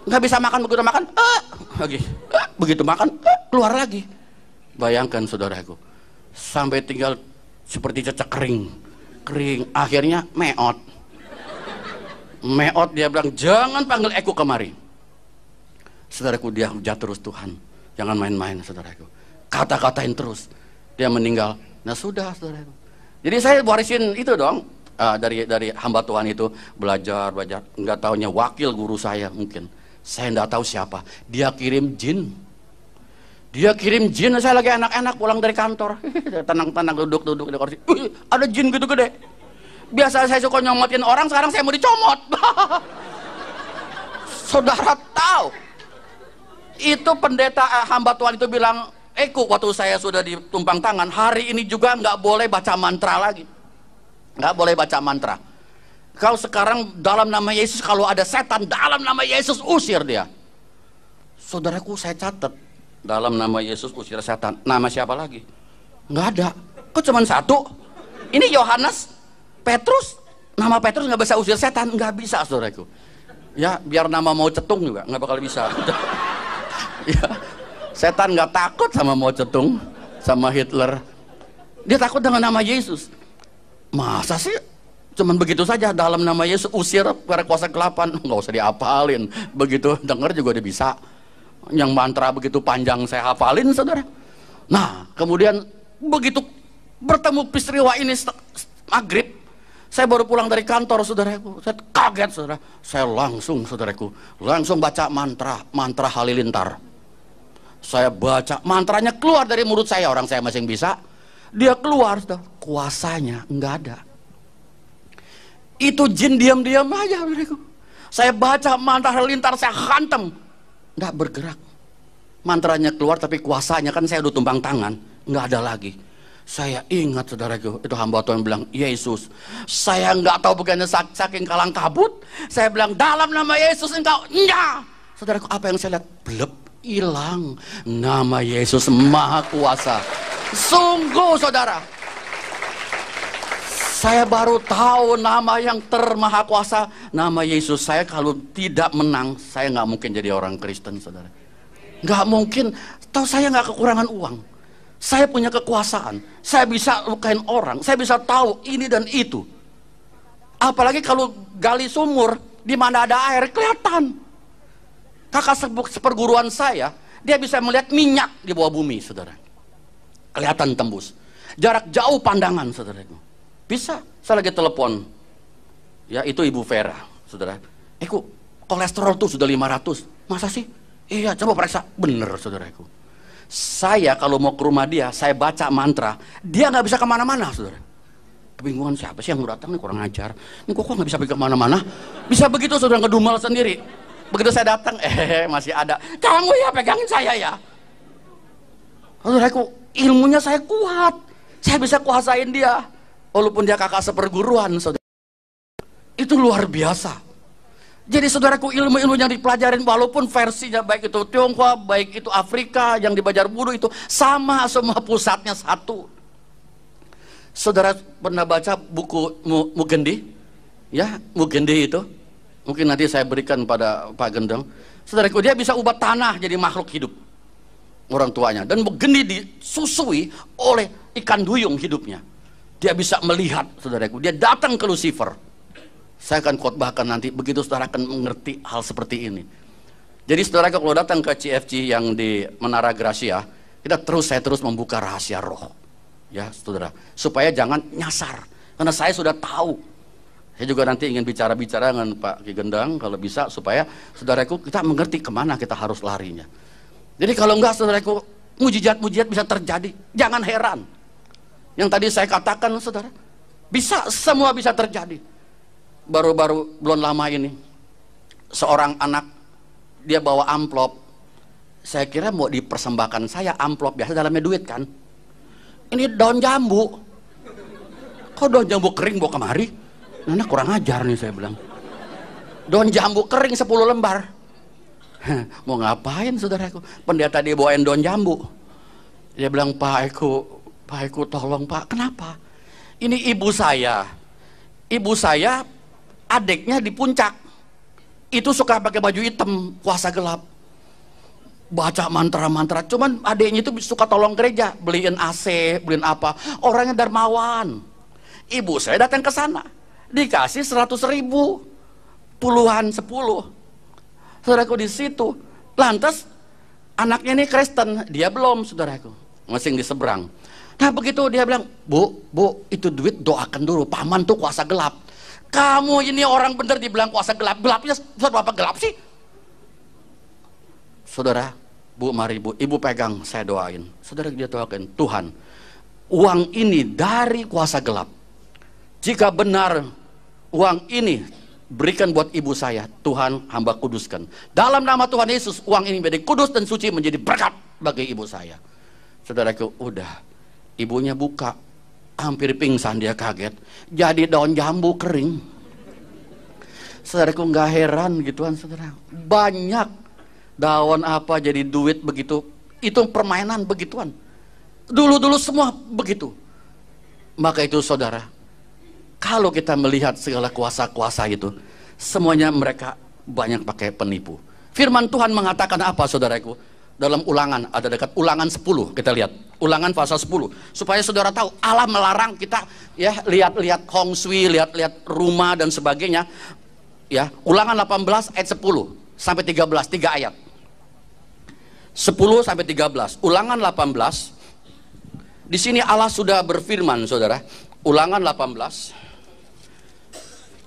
S1: nggak bisa makan, begitu makan, lagi, begitu makan, keluar lagi. Bayangkan saudaraku, sampai tinggal seperti cecek kering, akhirnya meot. Dia bilang, jangan panggil Eko kemari. Saudaraku, dia hujat terus Tuhan. Jangan main-main, saudaraku. Kata-katain terus. Dia meninggal. Nah sudah, saudaraku. Jadi saya warisin itu dong. Dari hamba Tuhan itu. Belajar. Nggak taunya wakil guru saya mungkin. Saya nggak tahu siapa. Dia kirim jin. Saya lagi enak-enak pulang dari kantor. Tenang-tenang duduk di kursi. Ada jin gitu gede. Biasa saya suka nyomotin orang, sekarang saya mau dicomot. Saudara tahu, itu pendeta hamba Tuhan itu bilang, Eko, waktu saya sudah ditumpang tangan, hari ini juga nggak boleh baca mantra lagi. Nggak boleh baca mantra. Kau sekarang dalam nama Yesus, kalau ada setan dalam nama Yesus, usir dia. Saudaraku, saya catat, dalam nama Yesus usir setan. Nama siapa lagi? Nggak ada. Kok cuma 1? Ini Yohanes, Petrus. Nama Petrus nggak bisa usir setan, nggak bisa, saudaraku. Ya, biar nama Mao Zedong juga nggak bakal bisa. Ya, setan nggak takut sama Mao Zedong, sama Hitler. Dia takut dengan nama Yesus. Masa sih? Cuman begitu saja, dalam nama Yesus usir para kuasa kegelapan, nggak usah dihafalin. Begitu dengar juga dia bisa. Yang mantra begitu panjang saya hafalin, saudara. Nah, kemudian begitu bertemu peristiwa ini maghrib, saya baru pulang dari kantor, saudaraku. Saya kaget, saudara. Saya langsung, saudaraku, langsung baca mantra halilintar. Saya baca, mantranya keluar dari mulut saya, orang saya masing bisa. Dia keluar, saudara. Kuasanya nggak ada. Itu jin diam-diam aja, saudaraku. Saya baca mantra halilintar, saya hantam, nggak bergerak. Mantranya keluar, tapi kuasanya kan saya udah tumpang tangan, nggak ada lagi. Saya ingat, saudaraku, itu hamba Tuhan bilang, Yesus, saya nggak tahu bagaimana saking kalang kabut. Saya bilang, dalam nama Yesus engkau, enggak. Saudaraku, apa yang saya lihat? Blep, hilang. Nama Yesus Maha Kuasa. Sungguh, saudara, saya baru tahu nama yang termaha kuasa, nama Yesus. Saya kalau tidak menang, saya nggak mungkin jadi orang Kristen, saudara. Nggak mungkin. Tahu saya nggak kekurangan uang. Saya punya kekuasaan, saya bisa lukain orang, saya bisa tahu ini dan itu. Apalagi kalau gali sumur, di mana ada air, kelihatan. Kakak seperguruan saya, dia bisa melihat minyak di bawah bumi, saudara. Kelihatan tembus. Jarak jauh pandangan, saudara. Bisa, saya lagi telepon. Ya, itu Ibu Vera, saudara. Eko, kolesterol tuh sudah 500. Masa sih? Iya, coba periksa. Bener, saudaraku. Saya kalau mau ke rumah dia, saya baca mantra, dia nggak bisa kemana-mana, saudara. Kebingungan, siapa sih yang mau datang nih, kurang ajar. Ini kok nggak bisa pergi kemana-mana? Bisa begitu, saudara, ngedumel sendiri. Begitu saya datang, masih ada. Kamu ya pegangin saya ya. Saudaraku, ilmunya saya kuat. Saya bisa kuasain dia. Walaupun dia kakak seperguruan, saudara. Itu luar biasa. Jadi saudaraku, ilmu-ilmu yang dipelajarin, walaupun versinya baik itu Tionghoa, baik itu Afrika, yang di Banjar Budu itu sama, semua pusatnya satu. Saudara pernah baca buku Mugendi? Ya, mungkin itu. Mungkin nanti saya berikan pada Pak Gendeng. Saudaraku, dia bisa ubah tanah jadi makhluk hidup. Orang tuanya. Dan geni disusui oleh ikan duyung hidupnya. Dia bisa melihat, saudaraku. Dia datang ke Lucifer. Saya akan khotbahkan nanti, begitu saudara akan mengerti hal seperti ini. Jadi saudaraku, kalau datang ke CFC yang di Menara Gracia, saya terus membuka rahasia roh. Ya, saudara. Supaya jangan nyasar. Karena saya sudah tahu. Saya juga nanti ingin bicara-bicara dengan Pak Ki Gendang kalau bisa, supaya saudaraku kita mengerti kemana kita harus larinya. Jadi kalau enggak, saudaraku, mujizat-mujizat bisa terjadi. Jangan heran. Yang tadi saya katakan, saudara, bisa, semua bisa terjadi. Baru-baru belum lama ini, seorang anak, dia bawa amplop. Saya kira mau dipersembahkan saya amplop, biasa dalamnya duit kan. Ini daun jambu. Kok daun jambu kering bawa kemari? Nah, kurang ajar nih, saya bilang. Daun jambu kering 10 lembar. Mau ngapain, saudaraku? Pendeta dia bawain daun jambu. Dia bilang, Pak Eko tolong Pak. Kenapa? Ini ibu saya. Ibu saya adiknya di puncak. Itu suka pakai baju hitam, kuasa gelap. Baca mantra-mantra. Cuman adiknya itu suka tolong gereja, beliin AC, beliin apa. Orangnya dermawan. Ibu saya datang ke sana. Dikasih 100.000, puluhan 10. Saudaraku di situ. Lantas anaknya ini Kristen, dia belum, saudaraku. Masing di seberang. Nah begitu dia bilang, Bu, itu duit doakan dulu. Paman tuh kuasa gelap. Kamu ini orang bener dibilang kuasa gelap. Gelapnya seberapa gelap sih? Saudara, Bu, mari Bu, Ibu pegang, saya doain. Saudara, dia doakan, Tuhan, uang ini dari kuasa gelap. Jika benar uang ini berikan buat ibu saya, Tuhan hamba kuduskan. Dalam nama Tuhan Yesus, uang ini menjadi kudus dan suci, menjadi berkat bagi ibu saya. Saudaraku, udah. Ibunya buka, hampir pingsan, dia kaget. Jadi daun jambu kering. Saudaraku, nggak heran gituan, saudara. Banyak daun apa jadi duit begitu. Itu permainan begituan. Dulu-dulu semua begitu. Maka itu, saudara, kalau kita melihat segala kuasa-kuasa itu, semuanya mereka banyak pakai penipu. Firman Tuhan mengatakan apa, saudaraku? Dalam Ulangan, ada dekat Ulangan 10, kita lihat. Ulangan pasal 10. Supaya saudara tahu, Allah melarang kita ya lihat-lihat Hong Sui, lihat-lihat rumah dan sebagainya. Ya, Ulangan 18 ayat 10 sampai 13, 3 ayat. 10 sampai 13. Ulangan 18. Di sini Allah sudah berfirman, saudara. Ulangan 18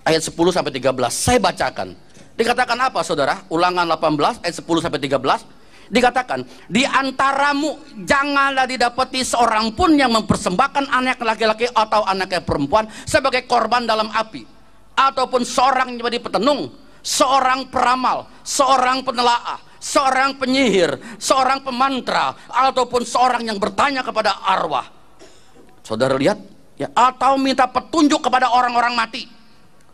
S1: ayat 10 sampai 13. Saya bacakan. Dikatakan apa, saudara? Ulangan 18 ayat 10 sampai 13. Dikatakan, di antaramu janganlah didapati seorang pun yang mempersembahkan anak laki-laki atau anaknya perempuan sebagai korban dalam api, ataupun seorang yang menjadi petenung, seorang peramal, seorang penelaah, seorang penyihir, seorang pemantra, ataupun seorang yang bertanya kepada arwah. Saudara lihat ya, atau minta petunjuk kepada orang-orang mati.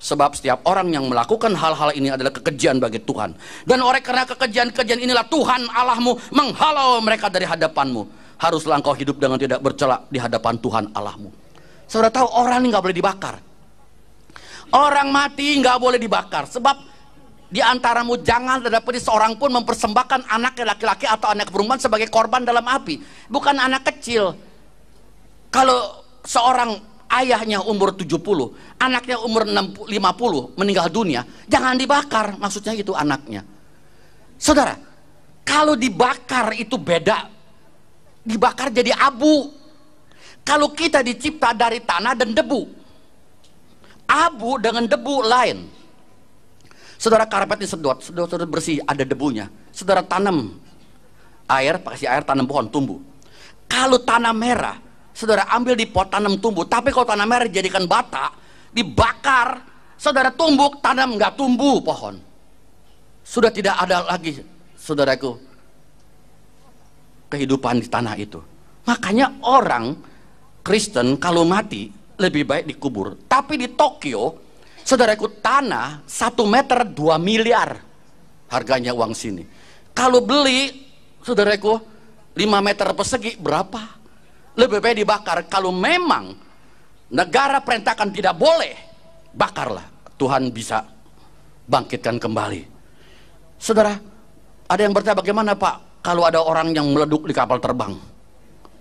S1: Sebab setiap orang yang melakukan hal-hal ini adalah kekejian bagi Tuhan. Dan oleh karena kekejian-kekejian inilah Tuhan Allahmu menghalau mereka dari hadapanmu. Haruslah engkau hidup dengan tidak bercela di hadapan Tuhan Allahmu. Saudara tahu, orang ini nggak boleh dibakar. Orang mati nggak boleh dibakar. Sebab di antaramu jangan terdapat seorang pun mempersembahkan anak laki-laki atau anak perempuan sebagai korban dalam api. Bukan anak kecil. Kalau seorang ayahnya umur 70, anaknya umur 50 meninggal dunia, jangan dibakar, maksudnya itu anaknya. Saudara, kalau dibakar itu beda. Dibakar jadi abu. Kalau kita dicipta dari tanah dan debu. Abu dengan debu lain. Saudara, karpet disedot, saudara bersih, ada debunya. Saudara tanam air, kasih air, tanam pohon, tumbuh. Kalau tanah merah, saudara ambil di pot, tanam tumbuh. Tapi kalau tanah merah dijadikan bata, dibakar, saudara tumbuk, tanam nggak tumbuh pohon. Sudah tidak ada lagi, saudaraku, kehidupan di tanah itu. Makanya orang Kristen kalau mati lebih baik dikubur. Tapi di Tokyo, saudaraku, tanah 1 meter 2 miliar harganya uang sini. Kalau beli, saudaraku, 5 meter persegi berapa? Lebih baik dibakar. Kalau memang negara perintahkan tidak boleh, bakarlah. Tuhan bisa bangkitkan kembali. Saudara, ada yang bertanya, bagaimana Pak kalau ada orang yang meleduk di kapal terbang?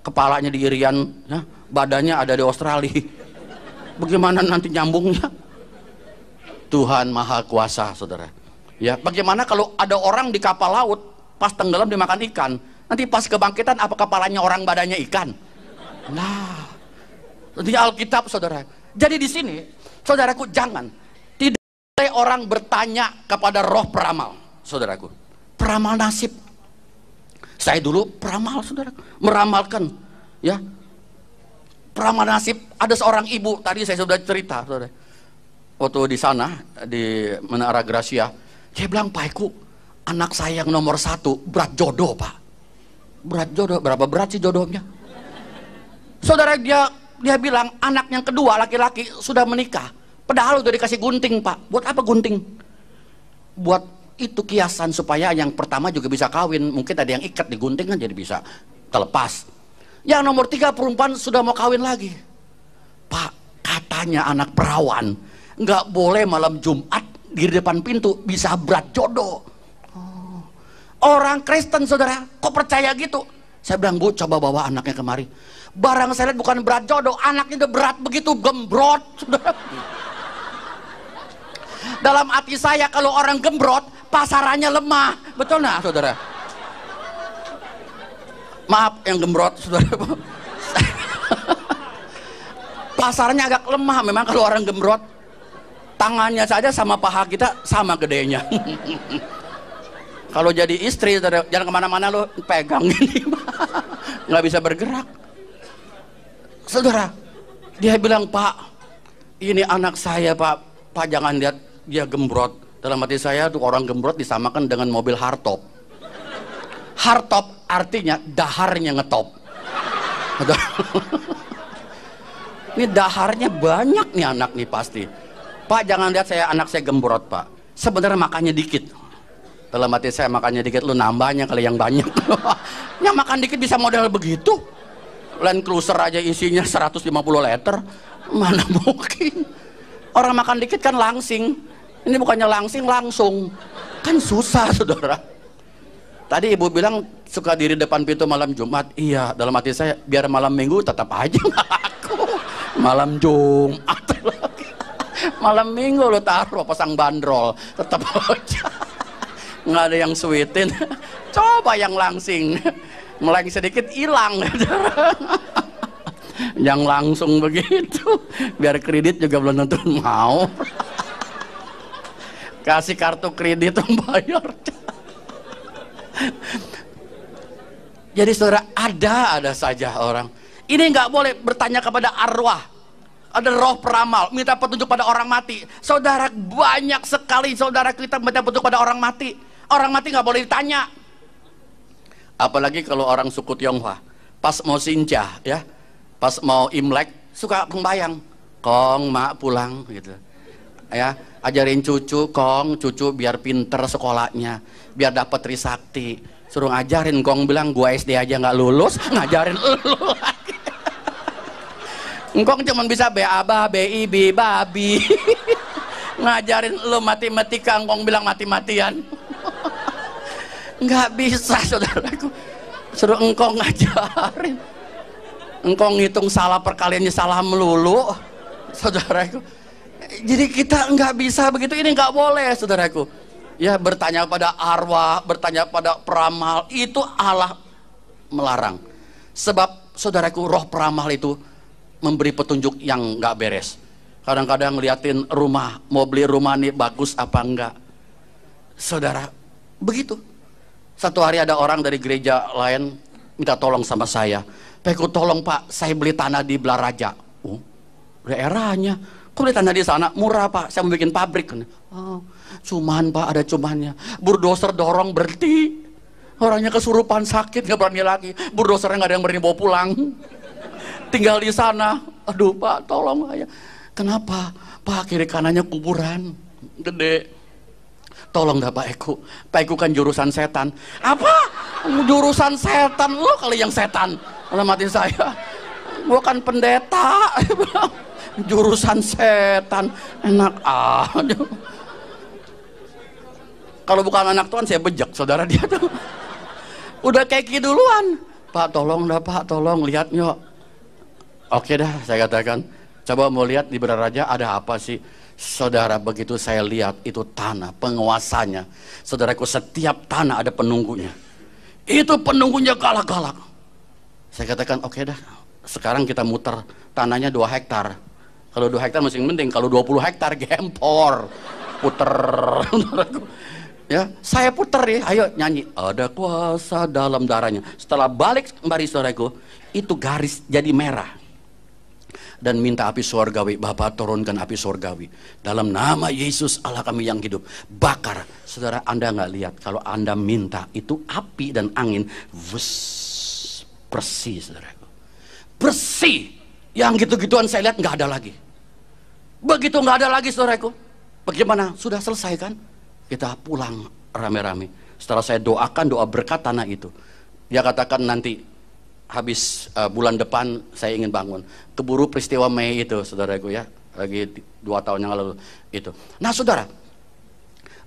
S1: Kepalanya di Irian, ya, badannya ada di Australia. Bagaimana nanti nyambungnya? Tuhan Maha Kuasa, saudara. Ya, bagaimana kalau ada orang di kapal laut, pas tenggelam dimakan ikan, nanti pas kebangkitan apa kepalanya orang, badannya ikan? Nah, di Alkitab, saudara. Jadi di sini, saudaraku, jangan tidak boleh orang bertanya kepada roh peramal, saudaraku. Peramal nasib. Saya dulu peramal, saudara, meramalkan, ya. Peramal nasib. Ada seorang ibu, tadi saya sudah cerita, saudara. Waktu di sana di Menara Gracia, dia bilang, Pak Eko, anak saya yang nomor 1 berat jodoh, Pak. Berat jodoh, berapa berat sih jodohnya? Saudara, dia bilang anak yang kedua laki-laki sudah menikah, padahal udah dikasih gunting, Pak. Buat apa gunting? Buat itu kiasan supaya yang pertama juga bisa kawin. Mungkin ada yang ikat di gunting kan jadi bisa terlepas. Yang nomor 3 perempuan sudah mau kawin lagi. Pak, katanya anak perawan nggak boleh malam Jumat di depan pintu, bisa berat jodoh. Oh. Orang Kristen, saudara, kok percaya gitu? Saya bilang, Bu, coba bawa anaknya kemari. Barang saya lihat bukan berat jodoh, anaknya udah berat begitu, gembrot, saudara. Dalam hati saya, kalau orang gembrot, pasarannya lemah. Betul nggak, saudara? Maaf yang gembrot, saudara. Pasarnya agak lemah memang kalau orang gembrot. Tangannya saja sama paha kita sama gedenya. Kalau jadi istri, saudara, jangan kemana-mana lo pegang gini, nggak bisa bergerak. Saudara, dia bilang, Pak, ini anak saya, Pak jangan lihat dia gembrot. Dalam hati saya tuh, orang gembrot disamakan dengan mobil hardtop. Hardtop artinya daharnya ngetop. Ini daharnya banyak nih anak nih pasti. Pak, jangan lihat anak saya gembrot, Pak. Sebenarnya makannya dikit. Dalam hati saya, makannya dikit, lu nambahnya kali yang banyak. Yang makan dikit bisa model begitu. Land Cruiser aja isinya 150 liter. Mana mungkin? Orang makan dikit kan langsing. Ini bukannya langsing, langsung. Kan susah, saudara. Tadi ibu bilang suka diri depan pintu malam Jumat. Iya, dalam hati saya, biar malam Minggu tetap aja aku. Malam Jumat lagi. Malam Minggu lo taruh pasang bandrol, tetap aja nggak ada yang sweetin. Coba yang langsing, meleng sedikit hilang. Yang langsung begitu, biar kredit juga belum tentu mau. Kasih kartu kredit bayar. Jadi saudara, ada saja orang. Ini nggak boleh bertanya kepada arwah. Ada roh peramal, minta petunjuk pada orang mati. Saudara, banyak sekali saudara kita minta petunjuk pada orang mati. Orang mati nggak boleh ditanya. Apalagi kalau orang suku Tionghoa, pas mau sinjah, ya, pas mau Imlek, suka pembayang. Kong, mak pulang, gitu. Ya, ajarin cucu, Kong, cucu biar pinter sekolahnya, biar dapat trisakti. Suruh ngajarin, Kong bilang, gua SD aja nggak lulus, ngajarin lu lagi. Engkong cuma bisa BABA, BIB, babi. Ngajarin lu matematika, engkong bilang mati-matian. Nggak bisa, saudaraku. Suruh engkong ngajarin. Engkong ngitung salah perkaliannya salah melulu, saudaraku. Jadi kita nggak bisa begitu, ini nggak boleh, saudaraku. Ya, bertanya pada arwah, bertanya pada peramal, itu Allah melarang. Sebab, saudaraku, roh peramal itu memberi petunjuk yang nggak beres. Kadang-kadang ngeliatin rumah, mau beli rumah nih bagus apa enggak. Saudara, begitu. Satu hari ada orang dari gereja lain minta tolong sama saya. Pak, tolong Pak, saya beli tanah di Blaraja. Oh, daerahnya. Kok beli tanah di sana? Murah Pak, saya mau bikin pabrik. Oh, cuman Pak, ada cumannya. Bulldozer dorong berhenti. Orangnya kesurupan sakit, nggak berani lagi. Bulldozernya nggak ada yang berani bawa pulang. Tinggal di sana. Aduh Pak, tolong saya. Kenapa? Pak, kiri kanannya kuburan gede. Tolong dah Pak Eko. Pak Eko kan jurusan setan. Apa? Jurusan setan? Lo kali yang setan. Dalam hati saya, gua kan pendeta. jurusan setan, enak aja. Kalau bukan anak Tuhan saya bejek saudara dia tuh. Udah kayak gitu duluan. Pak tolong dah Pak, tolong lihat nyok. Oke dah saya katakan, coba mau lihat di Beraja ada apa sih? Saudara, begitu saya lihat itu tanah, penguasanya. Saudaraku, setiap tanah ada penunggunya. Itu penunggunya galak-galak. Saya katakan oke dah, sekarang kita muter tanahnya 2 hektar. Kalau 2 hektar masih penting, kalau 20 hektar gempor. Puter. Ya, saya puter ya, ayo nyanyi. Ada kuasa dalam darahnya. Setelah balik kembali saudaraku, itu garis jadi merah. Dan minta api surgawi, Bapa turunkan api surgawi. Dalam nama Yesus Allah kami yang hidup, bakar. Saudara, Anda nggak lihat kalau Anda minta itu api dan angin, wus, bersih saudaraku. Bersih. Yang gitu-gituan saya lihat nggak ada lagi. Begitu nggak ada lagi saudaraku. Bagaimana? Sudah selesai kan? Kita pulang rame-rame. Setelah saya doakan doa berkat tanah itu, dia katakan nanti habis bulan depan saya ingin bangun. Keburu peristiwa Mei itu saudaraku ya, lagi 2 tahun yang lalu itu. Nah saudara,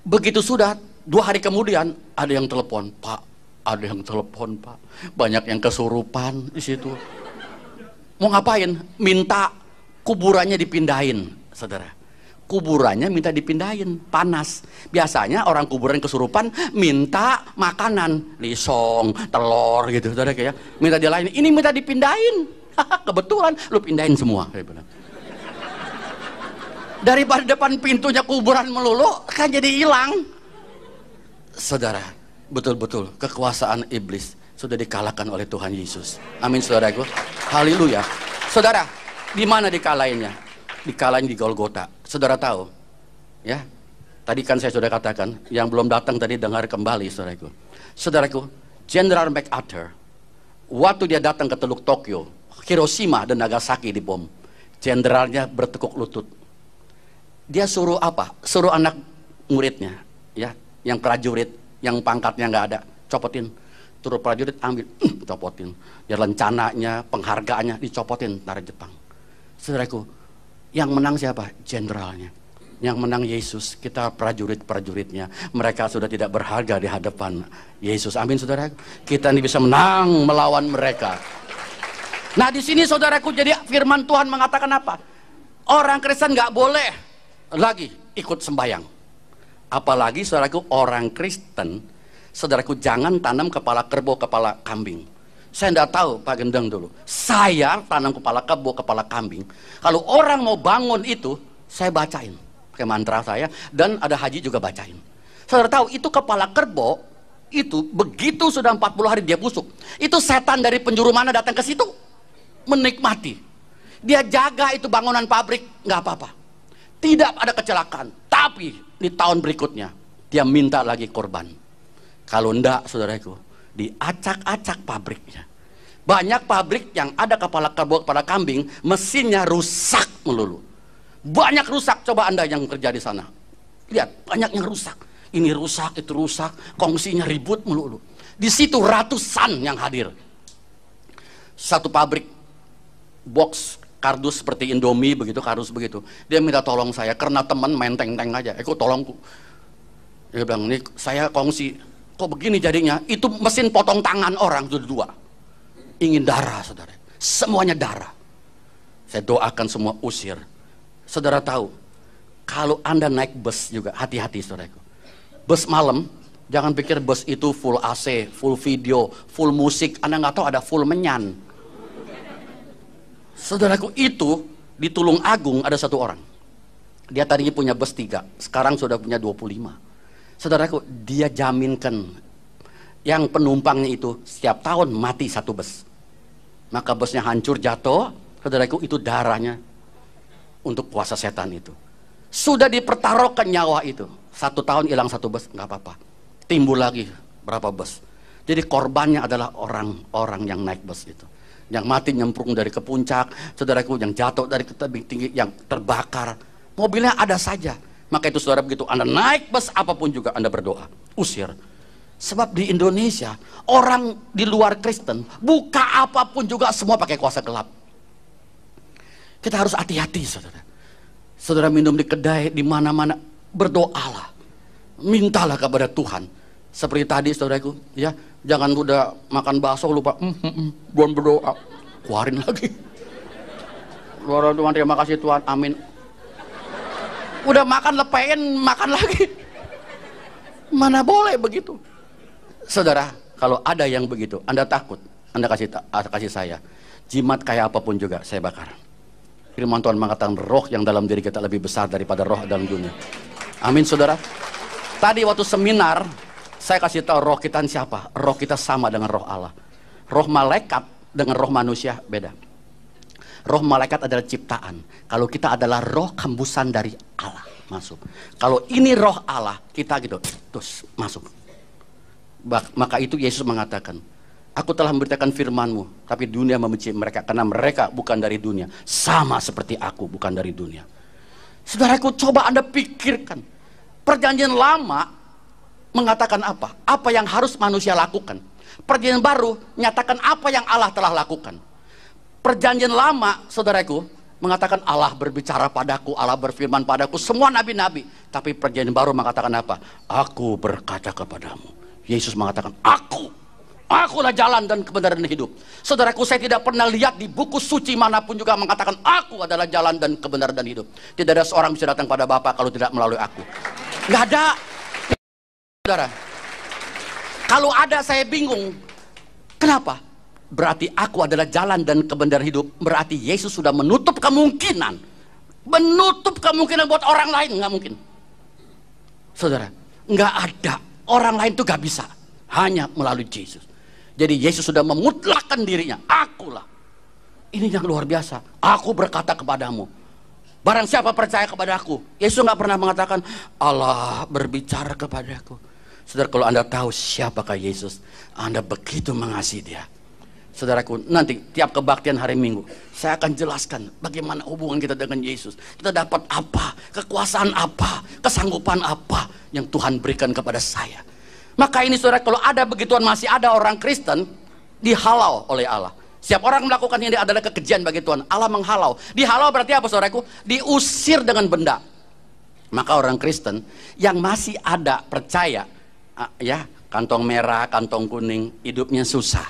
S1: begitu sudah 2 hari kemudian ada yang telepon, Pak, ada yang telepon Pak, banyak yang kesurupan di situ. Mau ngapain? Minta kuburannya dipindahin, saudara. Kuburannya minta dipindahin, panas. Biasanya orang kuburan kesurupan minta makanan, lisong, telur gitu, saudara kayak minta dia lain. Ini minta dipindahin. Kebetulan lu pindahin semua. Daripada depan pintunya kuburan melulu, kan jadi hilang. Saudara, betul-betul kekuasaan iblis sudah dikalahkan oleh Tuhan Yesus. Amin saudaraku. Haleluya. Saudara, di mana dikalahinnya? Dikalahin di Golgota. Saudara tahu ya, tadi kan saya sudah katakan, yang belum datang tadi dengar kembali saudaraku. Saudaraku, Jenderal MacArthur waktu dia datang ke Teluk Tokyo, Hiroshima dan Nagasaki dibom, jenderalnya bertekuk lutut. Dia suruh apa? Suruh anak muridnya ya, yang prajurit yang pangkatnya nggak ada, copotin. Turun prajurit ambil, copotin. Ya lencananya, penghargaannya dicopotin dari Jepang. Saudaraku, yang menang siapa? Jenderalnya. Yang menang Yesus. Kita prajurit-prajuritnya. Mereka sudah tidak berharga di hadapan Yesus. Amin saudara. Kita ini bisa menang melawan mereka. Nah di sini saudaraku, jadi firman Tuhan mengatakan apa? Orang Kristen nggak boleh lagi ikut sembahyang. Apalagi saudaraku, orang Kristen, saudaraku, jangan tanam kepala kerbau, kepala kambing. Saya tidak tahu Pak Gendeng dulu. Saya tanam kepala kerbau, kepala kambing. Kalau orang mau bangun itu, saya bacain pakai mantra saya, dan ada haji juga bacain. Saudara tahu itu kepala kerbau itu begitu sudah 40 hari dia busuk. Itu setan dari penjuru mana datang ke situ menikmati. Dia jaga itu bangunan pabrik, nggak apa-apa. Tidak ada kecelakaan. Tapi di tahun berikutnya dia minta lagi korban. Kalau enggak, saudaraku, diacak-acak pabriknya. Banyak pabrik yang ada kepala kerbau, kepala kambing, mesinnya rusak melulu. Banyak rusak, coba Anda yang kerja di sana. Lihat, banyak yang rusak. Ini rusak, itu rusak, kongsinya ribut melulu. Di situ ratusan yang hadir. Satu pabrik box kardus seperti Indomie begitu, kardus begitu. Dia minta tolong saya karena teman main teng-teng aja. Kok tolongku. Dia bilang, "Ini saya kongsi." Kok begini jadinya? Itu mesin potong tangan orang sudah 2. Ingin darah, saudara. Semuanya darah. Saya doakan semua usir. Saudara tahu, kalau Anda naik bus juga hati-hati, saudaraku. Bus malam, jangan pikir bus itu full AC, full video, full musik. Anda nggak tahu ada full menyan. Saudaraku, itu di Tulung Agung ada 1 orang. Dia tadinya punya bus 3, sekarang sudah punya 25. Saudaraku, dia jaminkan yang penumpangnya itu setiap tahun mati 1 bus. Maka busnya hancur jatuh, saudaraku, itu darahnya untuk kuasa setan itu. Sudah dipertaruhkan nyawa itu. 1 tahun hilang 1 bus, nggak apa-apa. Timbul lagi berapa bus. Jadi korbannya adalah orang-orang yang naik bus itu. Yang mati nyemplung dari ke puncak, saudaraku, yang jatuh dari ke tebing tinggi, yang terbakar. Mobilnya ada saja. Maka itu saudara, begitu Anda naik bus apapun juga Anda berdoa, usir. Sebab di Indonesia, orang di luar Kristen, buka apapun juga semua pakai kuasa gelap. Kita harus hati-hati, saudara. Saudara minum di kedai, di mana-mana, berdoalah, mintalah kepada Tuhan. Seperti tadi, saudaraku, ya, jangan udah makan bakso lupa, belum berdoa, keluarin lagi. Luar Tuhan, terima kasih Tuhan, amin. Udah makan lepein, makan lagi. Mana boleh begitu, saudara. Kalau ada yang begitu, Anda takut, Anda kasih saya, jimat kayak apapun juga saya bakar. Firman Tuhan mengatakan roh yang dalam diri kita lebih besar daripada roh dalam dunia. Amin, saudara. Tadi waktu seminar saya kasih tahu roh kita siapa. Roh kita sama dengan roh Allah. Roh malaikat dengan roh manusia beda. Roh malaikat adalah ciptaan. Kalau kita adalah roh hembusan dari Allah, masuk. Kalau ini roh Allah, kita gitu terus masuk. Maka itu Yesus mengatakan, aku telah memberitakan firman-Mu, tapi dunia membenci mereka karena mereka bukan dari dunia, sama seperti aku bukan dari dunia. Saudaraku, coba Anda pikirkan, perjanjian lama mengatakan apa? Apa yang harus manusia lakukan? Perjanjian baru menyatakan apa yang Allah telah lakukan. Perjanjian lama, saudaraku, mengatakan Allah berbicara padaku, Allah berfirman padaku, semua nabi-nabi. Tapi perjanjian baru mengatakan apa? Aku berkata kepadamu. Yesus mengatakan, Akulah jalan dan kebenaran dan hidup. Saudaraku, saya tidak pernah lihat di buku suci manapun juga mengatakan aku adalah jalan dan kebenaran dan hidup. Tidak ada seorang bisa datang pada Bapa kalau tidak melalui aku. Nggak ada. Saudara, kalau ada saya bingung. Kenapa? Berarti aku adalah jalan dan kebenaran hidup. Berarti Yesus sudah menutup kemungkinan. Menutup kemungkinan buat orang lain. Nggak mungkin. Saudara, nggak ada. Orang lain itu nggak bisa. Hanya melalui Yesus. Jadi Yesus sudah memutlakkan dirinya. Akulah. Ini yang luar biasa. Aku berkata kepadamu. Barang siapa percaya kepada aku. Yesus nggak pernah mengatakan Allah berbicara kepadaku. Saudara, kalau Anda tahu siapakah Yesus, Anda begitu mengasihi Dia. Saudaraku, nanti tiap kebaktian hari Minggu saya akan jelaskan bagaimana hubungan kita dengan Yesus. Kita dapat apa, kekuasaan apa, kesanggupan apa yang Tuhan berikan kepada saya. Maka ini saudara, kalau ada begituan masih ada orang Kristen dihalau oleh Allah. Setiap orang melakukan ini adalah kekejian bagi Tuhan. Allah menghalau. Dihalau berarti apa saudaraku? Diusir dengan benda. Maka orang Kristen yang masih ada percaya, ya, kantong merah, kantong kuning, hidupnya susah.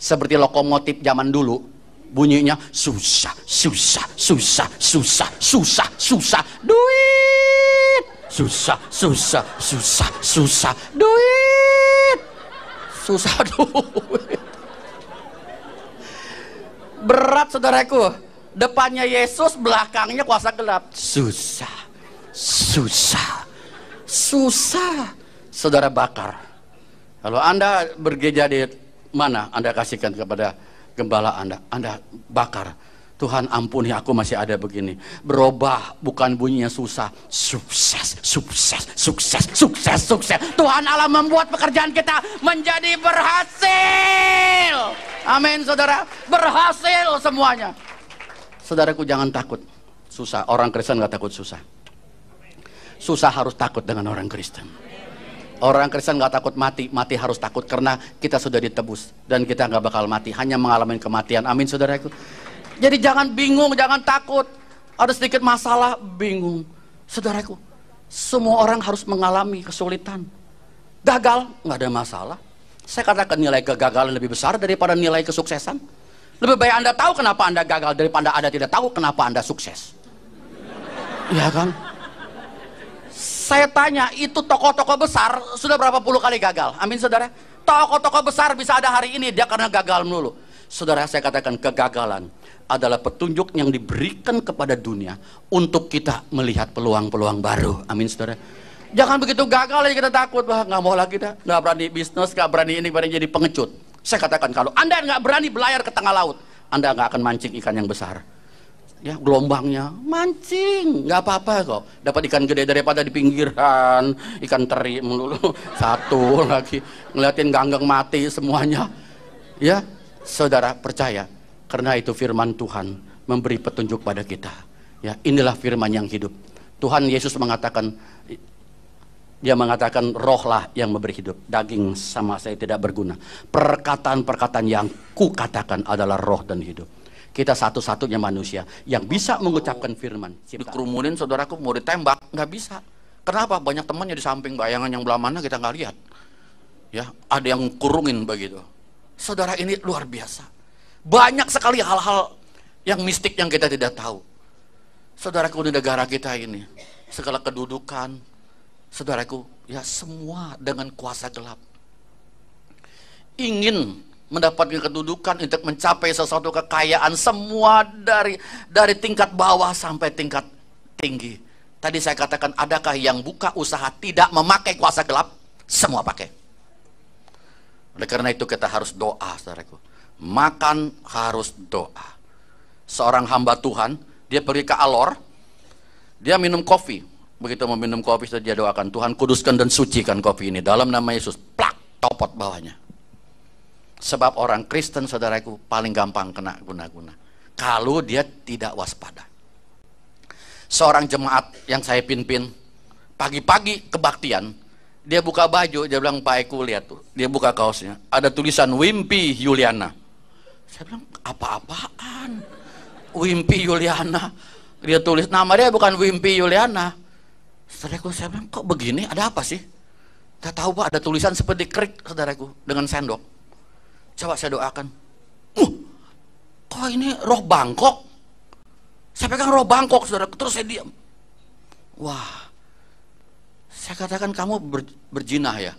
S1: Seperti lokomotif zaman dulu, bunyinya susah, susah, susah, susah, susah, susah, duit. Susah, susah, susah, susah, duit. Susah duit. Berat saudaraku. Depannya Yesus, belakangnya kuasa gelap. Susah, susah, susah. Saudara bakar. Kalau Anda bergereja di mana Anda kasihkan kepada gembala Anda bakar. Tuhan ampuni aku masih ada begini. Berubah, bukan bunyinya susah. Sukses, sukses, sukses, sukses, sukses. Tuhan Allah membuat pekerjaan kita menjadi berhasil. Amin saudara. Berhasil semuanya. Saudaraku, jangan takut susah. Orang Kristen gak takut susah. Susah harus takut dengan orang Kristen. Orang Kristen gak takut mati. Mati harus takut karena kita sudah ditebus. Dan kita gak bakal mati, hanya mengalami kematian. Amin saudaraku. Jadi jangan bingung, jangan takut. Ada sedikit masalah, bingung. Saudaraku, semua orang harus mengalami kesulitan. Gagal, nggak ada masalah. Saya katakan nilai kegagalan lebih besar daripada nilai kesuksesan. Lebih baik Anda tahu kenapa Anda gagal daripada Anda tidak tahu kenapa Anda sukses. Iya kan? Saya tanya, itu tokoh-tokoh besar sudah berapa puluh kali gagal? Amin saudara. Tokoh-tokoh besar bisa ada hari ini dia karena gagal melulu. Saudara, saya katakan kegagalan adalah petunjuk yang diberikan kepada dunia untuk kita melihat peluang-peluang baru. Amin saudara. Jangan begitu gagal aja kita takut. Wah, nggak mau lagi dah, nggak berani bisnis, nggak berani ini, berani jadi pengecut. Saya katakan kalau Anda nggak berani belayar ke tengah laut, Anda nggak akan mancing ikan yang besar. Ya, gelombangnya mancing nggak apa-apa kok. Dapat ikan gede daripada di pinggiran, ikan teri melulu. Satu lagi ngeliatin ganggang mati semuanya. Ya, saudara percaya. Karena itu firman Tuhan memberi petunjuk pada kita. Ya, inilah firman yang hidup. Tuhan Yesus mengatakan, Dia mengatakan rohlah yang memberi hidup. Daging sama saya tidak berguna. Perkataan-perkataan yang ku katakan adalah roh dan hidup. Kita satu-satunya manusia yang bisa mengucapkan firman. Dikerumunin saudaraku, mau ditembak, nggak bisa. Kenapa? Banyak temannya di samping, bayangan yang belah mana kita nggak lihat. Ya, ada yang kurungin begitu. Saudara, ini luar biasa. Banyak sekali hal-hal yang mistik yang kita tidak tahu. Saudaraku, di negara kita ini, segala kedudukan, saudaraku, ya semua dengan kuasa gelap. Ingin mendapatkan kedudukan untuk mencapai sesuatu kekayaan, semua dari tingkat bawah sampai tingkat tinggi. Tadi saya katakan, adakah yang buka usaha tidak memakai kuasa gelap? Semua pakai. Oleh karena itu kita harus doa, saudaraku. Makan harus doa. Seorang hamba Tuhan, dia pergi ke Alor, dia minum kopi. Begitu mau minum kopi, dia doakan, Tuhan kuduskan dan sucikan kopi ini dalam nama Yesus. Plak, copot bawahnya. Sebab orang Kristen, saudaraku, paling gampang kena guna-guna kalau dia tidak waspada. Seorang jemaat yang saya pimpin, pagi-pagi kebaktian, dia buka baju, dia bilang, Pak Eko lihat tuh, dia buka kaosnya, ada tulisan Wimpy Yuliana. Saya bilang, apa-apaan? Wimpy Yuliana. Dia tulis, nama dia bukan Wimpy Yuliana. Saudaraku, saya bilang, kok begini, ada apa sih? Tidak tahu Pak, ada tulisan seperti kerik, saudaraku, dengan sendok. Coba saya doakan. Kok ini roh Bangkok? Saya pegang roh Bangkok, saudaraku, terus saya diam. Wah, saya katakan, kamu berjinah ya?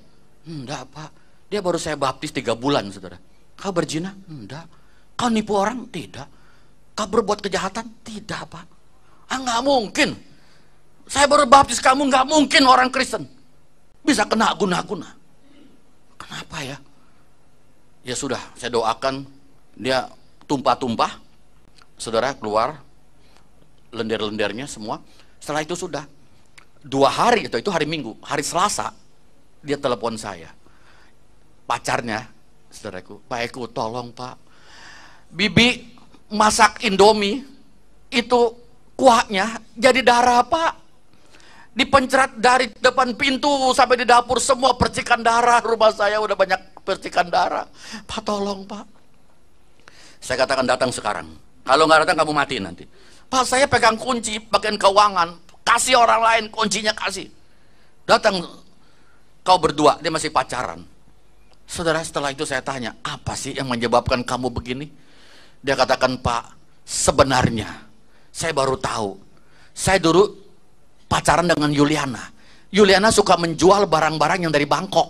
S1: Enggak Pak, dia baru saya baptis 3 bulan, saudara. Kau berjinah? Enggak. Kau nipu orang? Tidak. Kau berbuat kejahatan? Tidak Pak. Nggak mungkin. Saya baru baptis kamu, nggak mungkin orang Kristen bisa kena guna-guna. Kenapa ya? Ya sudah, saya doakan dia tumpah-tumpah, saudara, keluar lendir-lendirnya semua. Setelah itu sudah 2 hari, itu hari Minggu, hari Selasa dia telepon saya, pacarnya, saudaraku, Pak Eko, tolong Pak, Bibi masak Indomie itu kuahnya jadi darah Pak, dipencret dari depan pintu sampai di dapur, semua percikan darah. Rumah saya udah banyak percikan darah. Pak tolong Pak. Saya katakan, datang sekarang, kalau nggak datang kamu mati nanti. Pak, saya pegang kunci bagian keuangan, kasih orang lain kuncinya, kasih. Datang kau berdua, dia masih pacaran. Saudara, setelah itu saya tanya, apa sih yang menyebabkan kamu begini? Dia katakan, Pak, sebenarnya saya baru tahu, saya dulu pacaran dengan Yuliana. Yuliana suka menjual barang-barang yang dari Bangkok.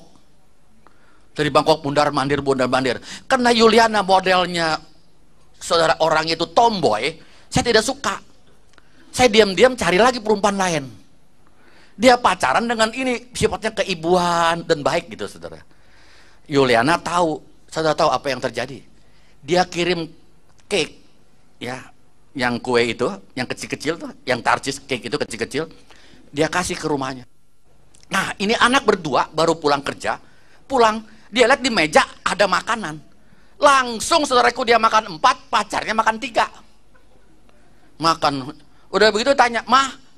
S1: Dari Bangkok, bundar-mandir. Karena Yuliana modelnya, saudara, orang itu tomboy, saya tidak suka. Saya diam-diam cari lagi perempuan lain. Dia pacaran dengan ini, sifatnya keibuan dan baik gitu, saudara. Yuliana tahu, saudara tahu apa yang terjadi? Dia kirim cake, ya, yang kue itu, yang kecil-kecil tuh, yang tarcis cake itu kecil-kecil, dia kasih ke rumahnya. Nah, ini anak berdua baru pulang kerja, pulang, dia lihat di meja ada makanan. Langsung saudaraku dia makan 4, pacarnya makan 3. Makan, udah begitu tanya,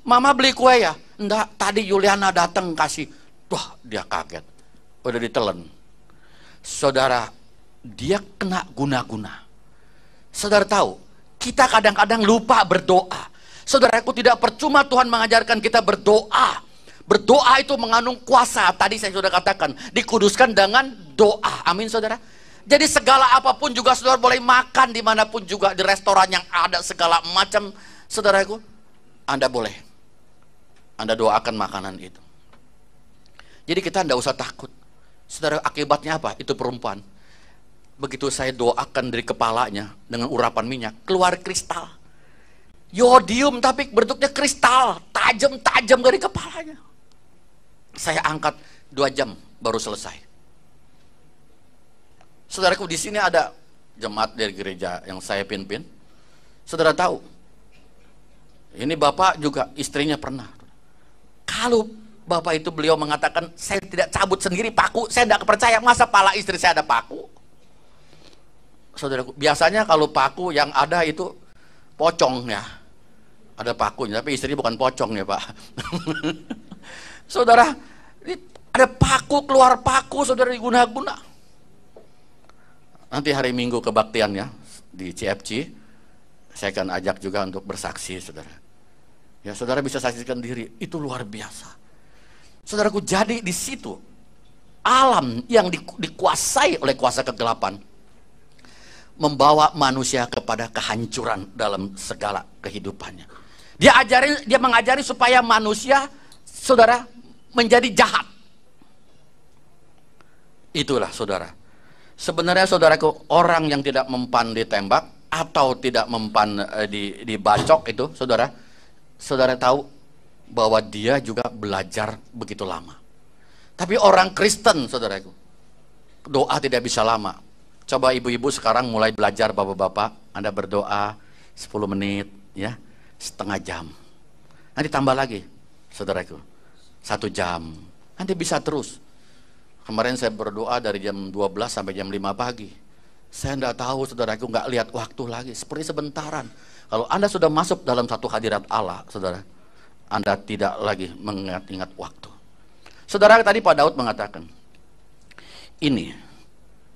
S1: Mama beli kue ya? Enggak, tadi Yuliana datang kasih. Wah, dia kaget, udah ditelen. Saudara, dia kena guna-guna. Saudara tahu, kita kadang-kadang lupa berdoa. Saudaraku, tidak percuma Tuhan mengajarkan kita berdoa. Berdoa itu mengandung kuasa. Tadi saya sudah katakan, dikuduskan dengan doa. Amin, saudara. Jadi segala apapun juga saudara boleh makan dimanapun juga, di restoran yang ada segala macam, saudaraku, Anda boleh. Anda doakan makanan itu. Jadi kita tidak usah takut. Saudara, akibatnya apa? Itu perempuan. Begitu saya doakan dari kepalanya dengan urapan minyak, keluar kristal. Yodium tapi bentuknya kristal, tajam-tajam dari kepalanya. Saya angkat 2 jam baru selesai. Saudaraku, di sini ada jemaat dari gereja yang saya pimpin. Saudara tahu, ini bapak juga istrinya pernah. Kalau bapak itu beliau mengatakan, saya tidak cabut sendiri paku, saya tidak percaya, masa pala istri saya ada paku? Saudaraku, biasanya kalau paku yang ada itu pocong ya, ada pakunya, tapi istrinya bukan pocong ya Pak. Saudara, ada paku, keluar paku, saudara, diguna-guna. Nanti hari Minggu kebaktian ya, di CFC, Saya akan ajak juga untuk bersaksi, saudara. Ya, saudara bisa saksikan diri, itu luar biasa. Saudaraku, jadi di situ alam yang dikuasai oleh kuasa kegelapan membawa manusia kepada kehancuran dalam segala kehidupannya. Dia mengajari supaya manusia, saudara, menjadi jahat. Itulah, saudara. Sebenarnya, saudaraku, orang yang tidak mempan ditembak atau tidak mempan dibacok itu, saudara tahu bahwa dia juga belajar begitu lama. Tapi orang Kristen, saudaraku, doa tidak bisa lama. Coba ibu-ibu sekarang mulai belajar, bapak-bapak, Anda berdoa 10 menit, ya, setengah jam. Nanti tambah lagi, saudaraku, 1 jam. Nanti bisa terus. Kemarin saya berdoa dari jam 12 sampai jam 5 pagi. Saya tidak tahu, saudaraku, nggak lihat waktu lagi, seperti sebentaran. Kalau Anda sudah masuk dalam satu hadirat Allah, saudara, Anda tidak lagi mengingat-ingat waktu. Saudara, tadi Pak Daud mengatakan, ini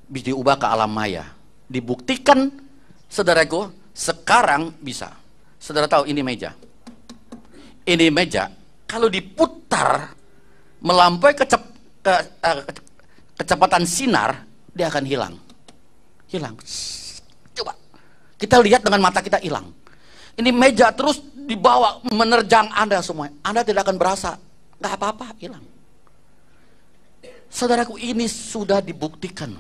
S1: diubah ke alam maya. Dibuktikan, saudaraku, sekarang bisa. Saudara tahu ini meja. Ini meja, kalau diputar melampaui kecepatan sinar, dia akan hilang. Hilang. Coba kita lihat dengan mata kita, hilang. Ini meja terus dibawa menerjang Anda semua. Anda tidak akan berasa, nggak apa-apa, hilang. Saudaraku, ini sudah dibuktikan.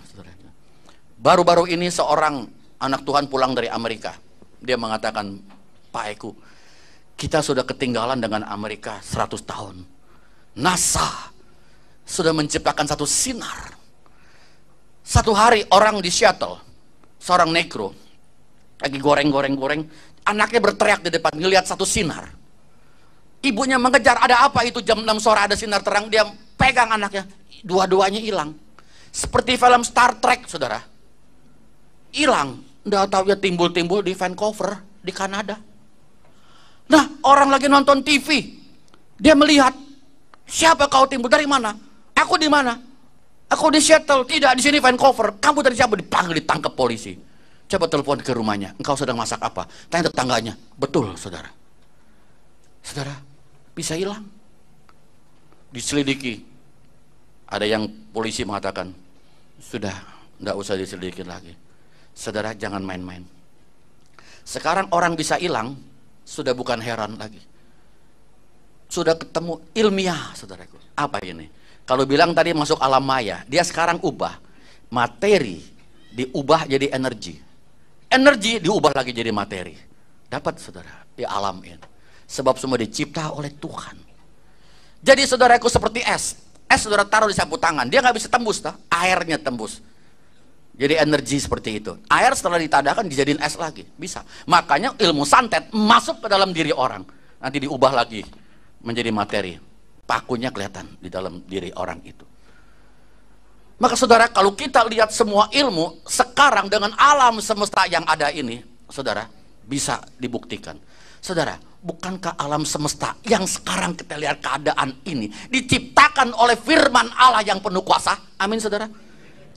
S1: Baru-baru ini seorang anak Tuhan pulang dari Amerika. Dia mengatakan, Pak Eko, kita sudah ketinggalan dengan Amerika 100 tahun. NASA sudah menciptakan satu sinar. Satu hari orang di Seattle, seorang negro, lagi goreng, anaknya berteriak di depan, ngelihat satu sinar. Ibunya mengejar, ada apa itu, jam 6 sore ada sinar terang, dia pegang anaknya, dua-duanya hilang. Seperti film Star Trek, saudara. Hilang, nggak tahu ya, timbul-timbul di Vancouver, di Kanada. Nah, orang lagi nonton TV, dia melihat, siapa kau timbul, dari mana? Aku di mana? Aku di Seattle, tidak, di sini Vancouver. Kamu dari siapa? Dipanggil, ditangkap polisi. Coba telepon ke rumahnya, engkau sedang masak apa? Tanya tetangganya. Betul, saudara. Saudara, bisa hilang. Diselidiki. Ada yang polisi mengatakan, sudah, enggak usah diselidiki lagi. Saudara, jangan main-main. Sekarang orang bisa hilang, sudah bukan heran lagi. Sudah ketemu ilmiah, saudaraku. Apa ini? Kalau bilang tadi masuk alam maya, dia sekarang ubah materi, diubah jadi energi. Energi diubah lagi jadi materi. Dapat, saudara, di alam ini. Sebab semua dicipta oleh Tuhan. Jadi, saudaraku, seperti es. Es, saudara, taruh di sapu tangan, dia nggak bisa tembus, airnya tembus. Jadi energi seperti itu. Air setelah ditadakan dijadiin es lagi, bisa. Makanya ilmu santet masuk ke dalam diri orang, nanti diubah lagi menjadi materi. Pakunya kelihatan di dalam diri orang itu. Maka, saudara, kalau kita lihat semua ilmu sekarang dengan alam semesta yang ada ini, saudara, bisa dibuktikan. Saudara, bukankah alam semesta yang sekarang kita lihat keadaan ini diciptakan oleh firman Allah yang penuh kuasa? Amin, saudara.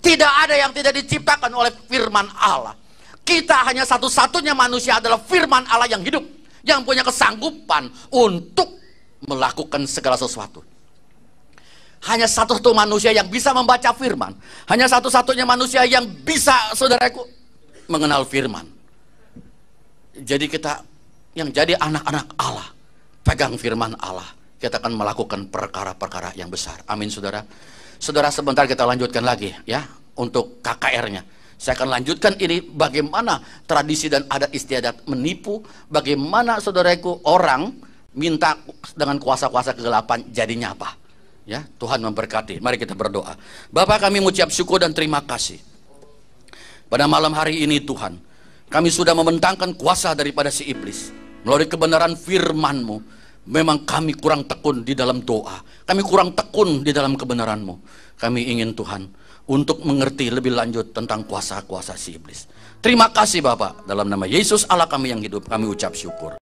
S1: Tidak ada yang tidak diciptakan oleh firman Allah. Kita hanya satu-satunya manusia adalah firman Allah yang hidup, yang punya kesanggupan untuk melakukan segala sesuatu. Hanya satu-satu manusia yang bisa membaca firman. Hanya satu-satunya manusia yang bisa, saudaraku, mengenal firman. Jadi kita yang jadi anak-anak Allah, pegang firman Allah, kita akan melakukan perkara-perkara yang besar. Amin, saudara. Saudara, sebentar kita lanjutkan lagi ya untuk KKR-nya. Saya akan lanjutkan ini bagaimana tradisi dan adat istiadat menipu, bagaimana, saudaraku, orang minta dengan kuasa-kuasa kegelapan jadinya apa. Ya, Tuhan memberkati. Mari kita berdoa. Bapa, kami mengucap syukur dan terima kasih. Pada malam hari ini, Tuhan, kami sudah membentangkan kuasa daripada si iblis. Melalui kebenaran firman-Mu, memang kami kurang tekun di dalam doa. Kami kurang tekun di dalam kebenaran-Mu. Kami ingin, Tuhan, untuk mengerti lebih lanjut tentang kuasa-kuasa si iblis. Terima kasih, Bapak. Dalam nama Yesus Allah kami yang hidup, kami ucap syukur.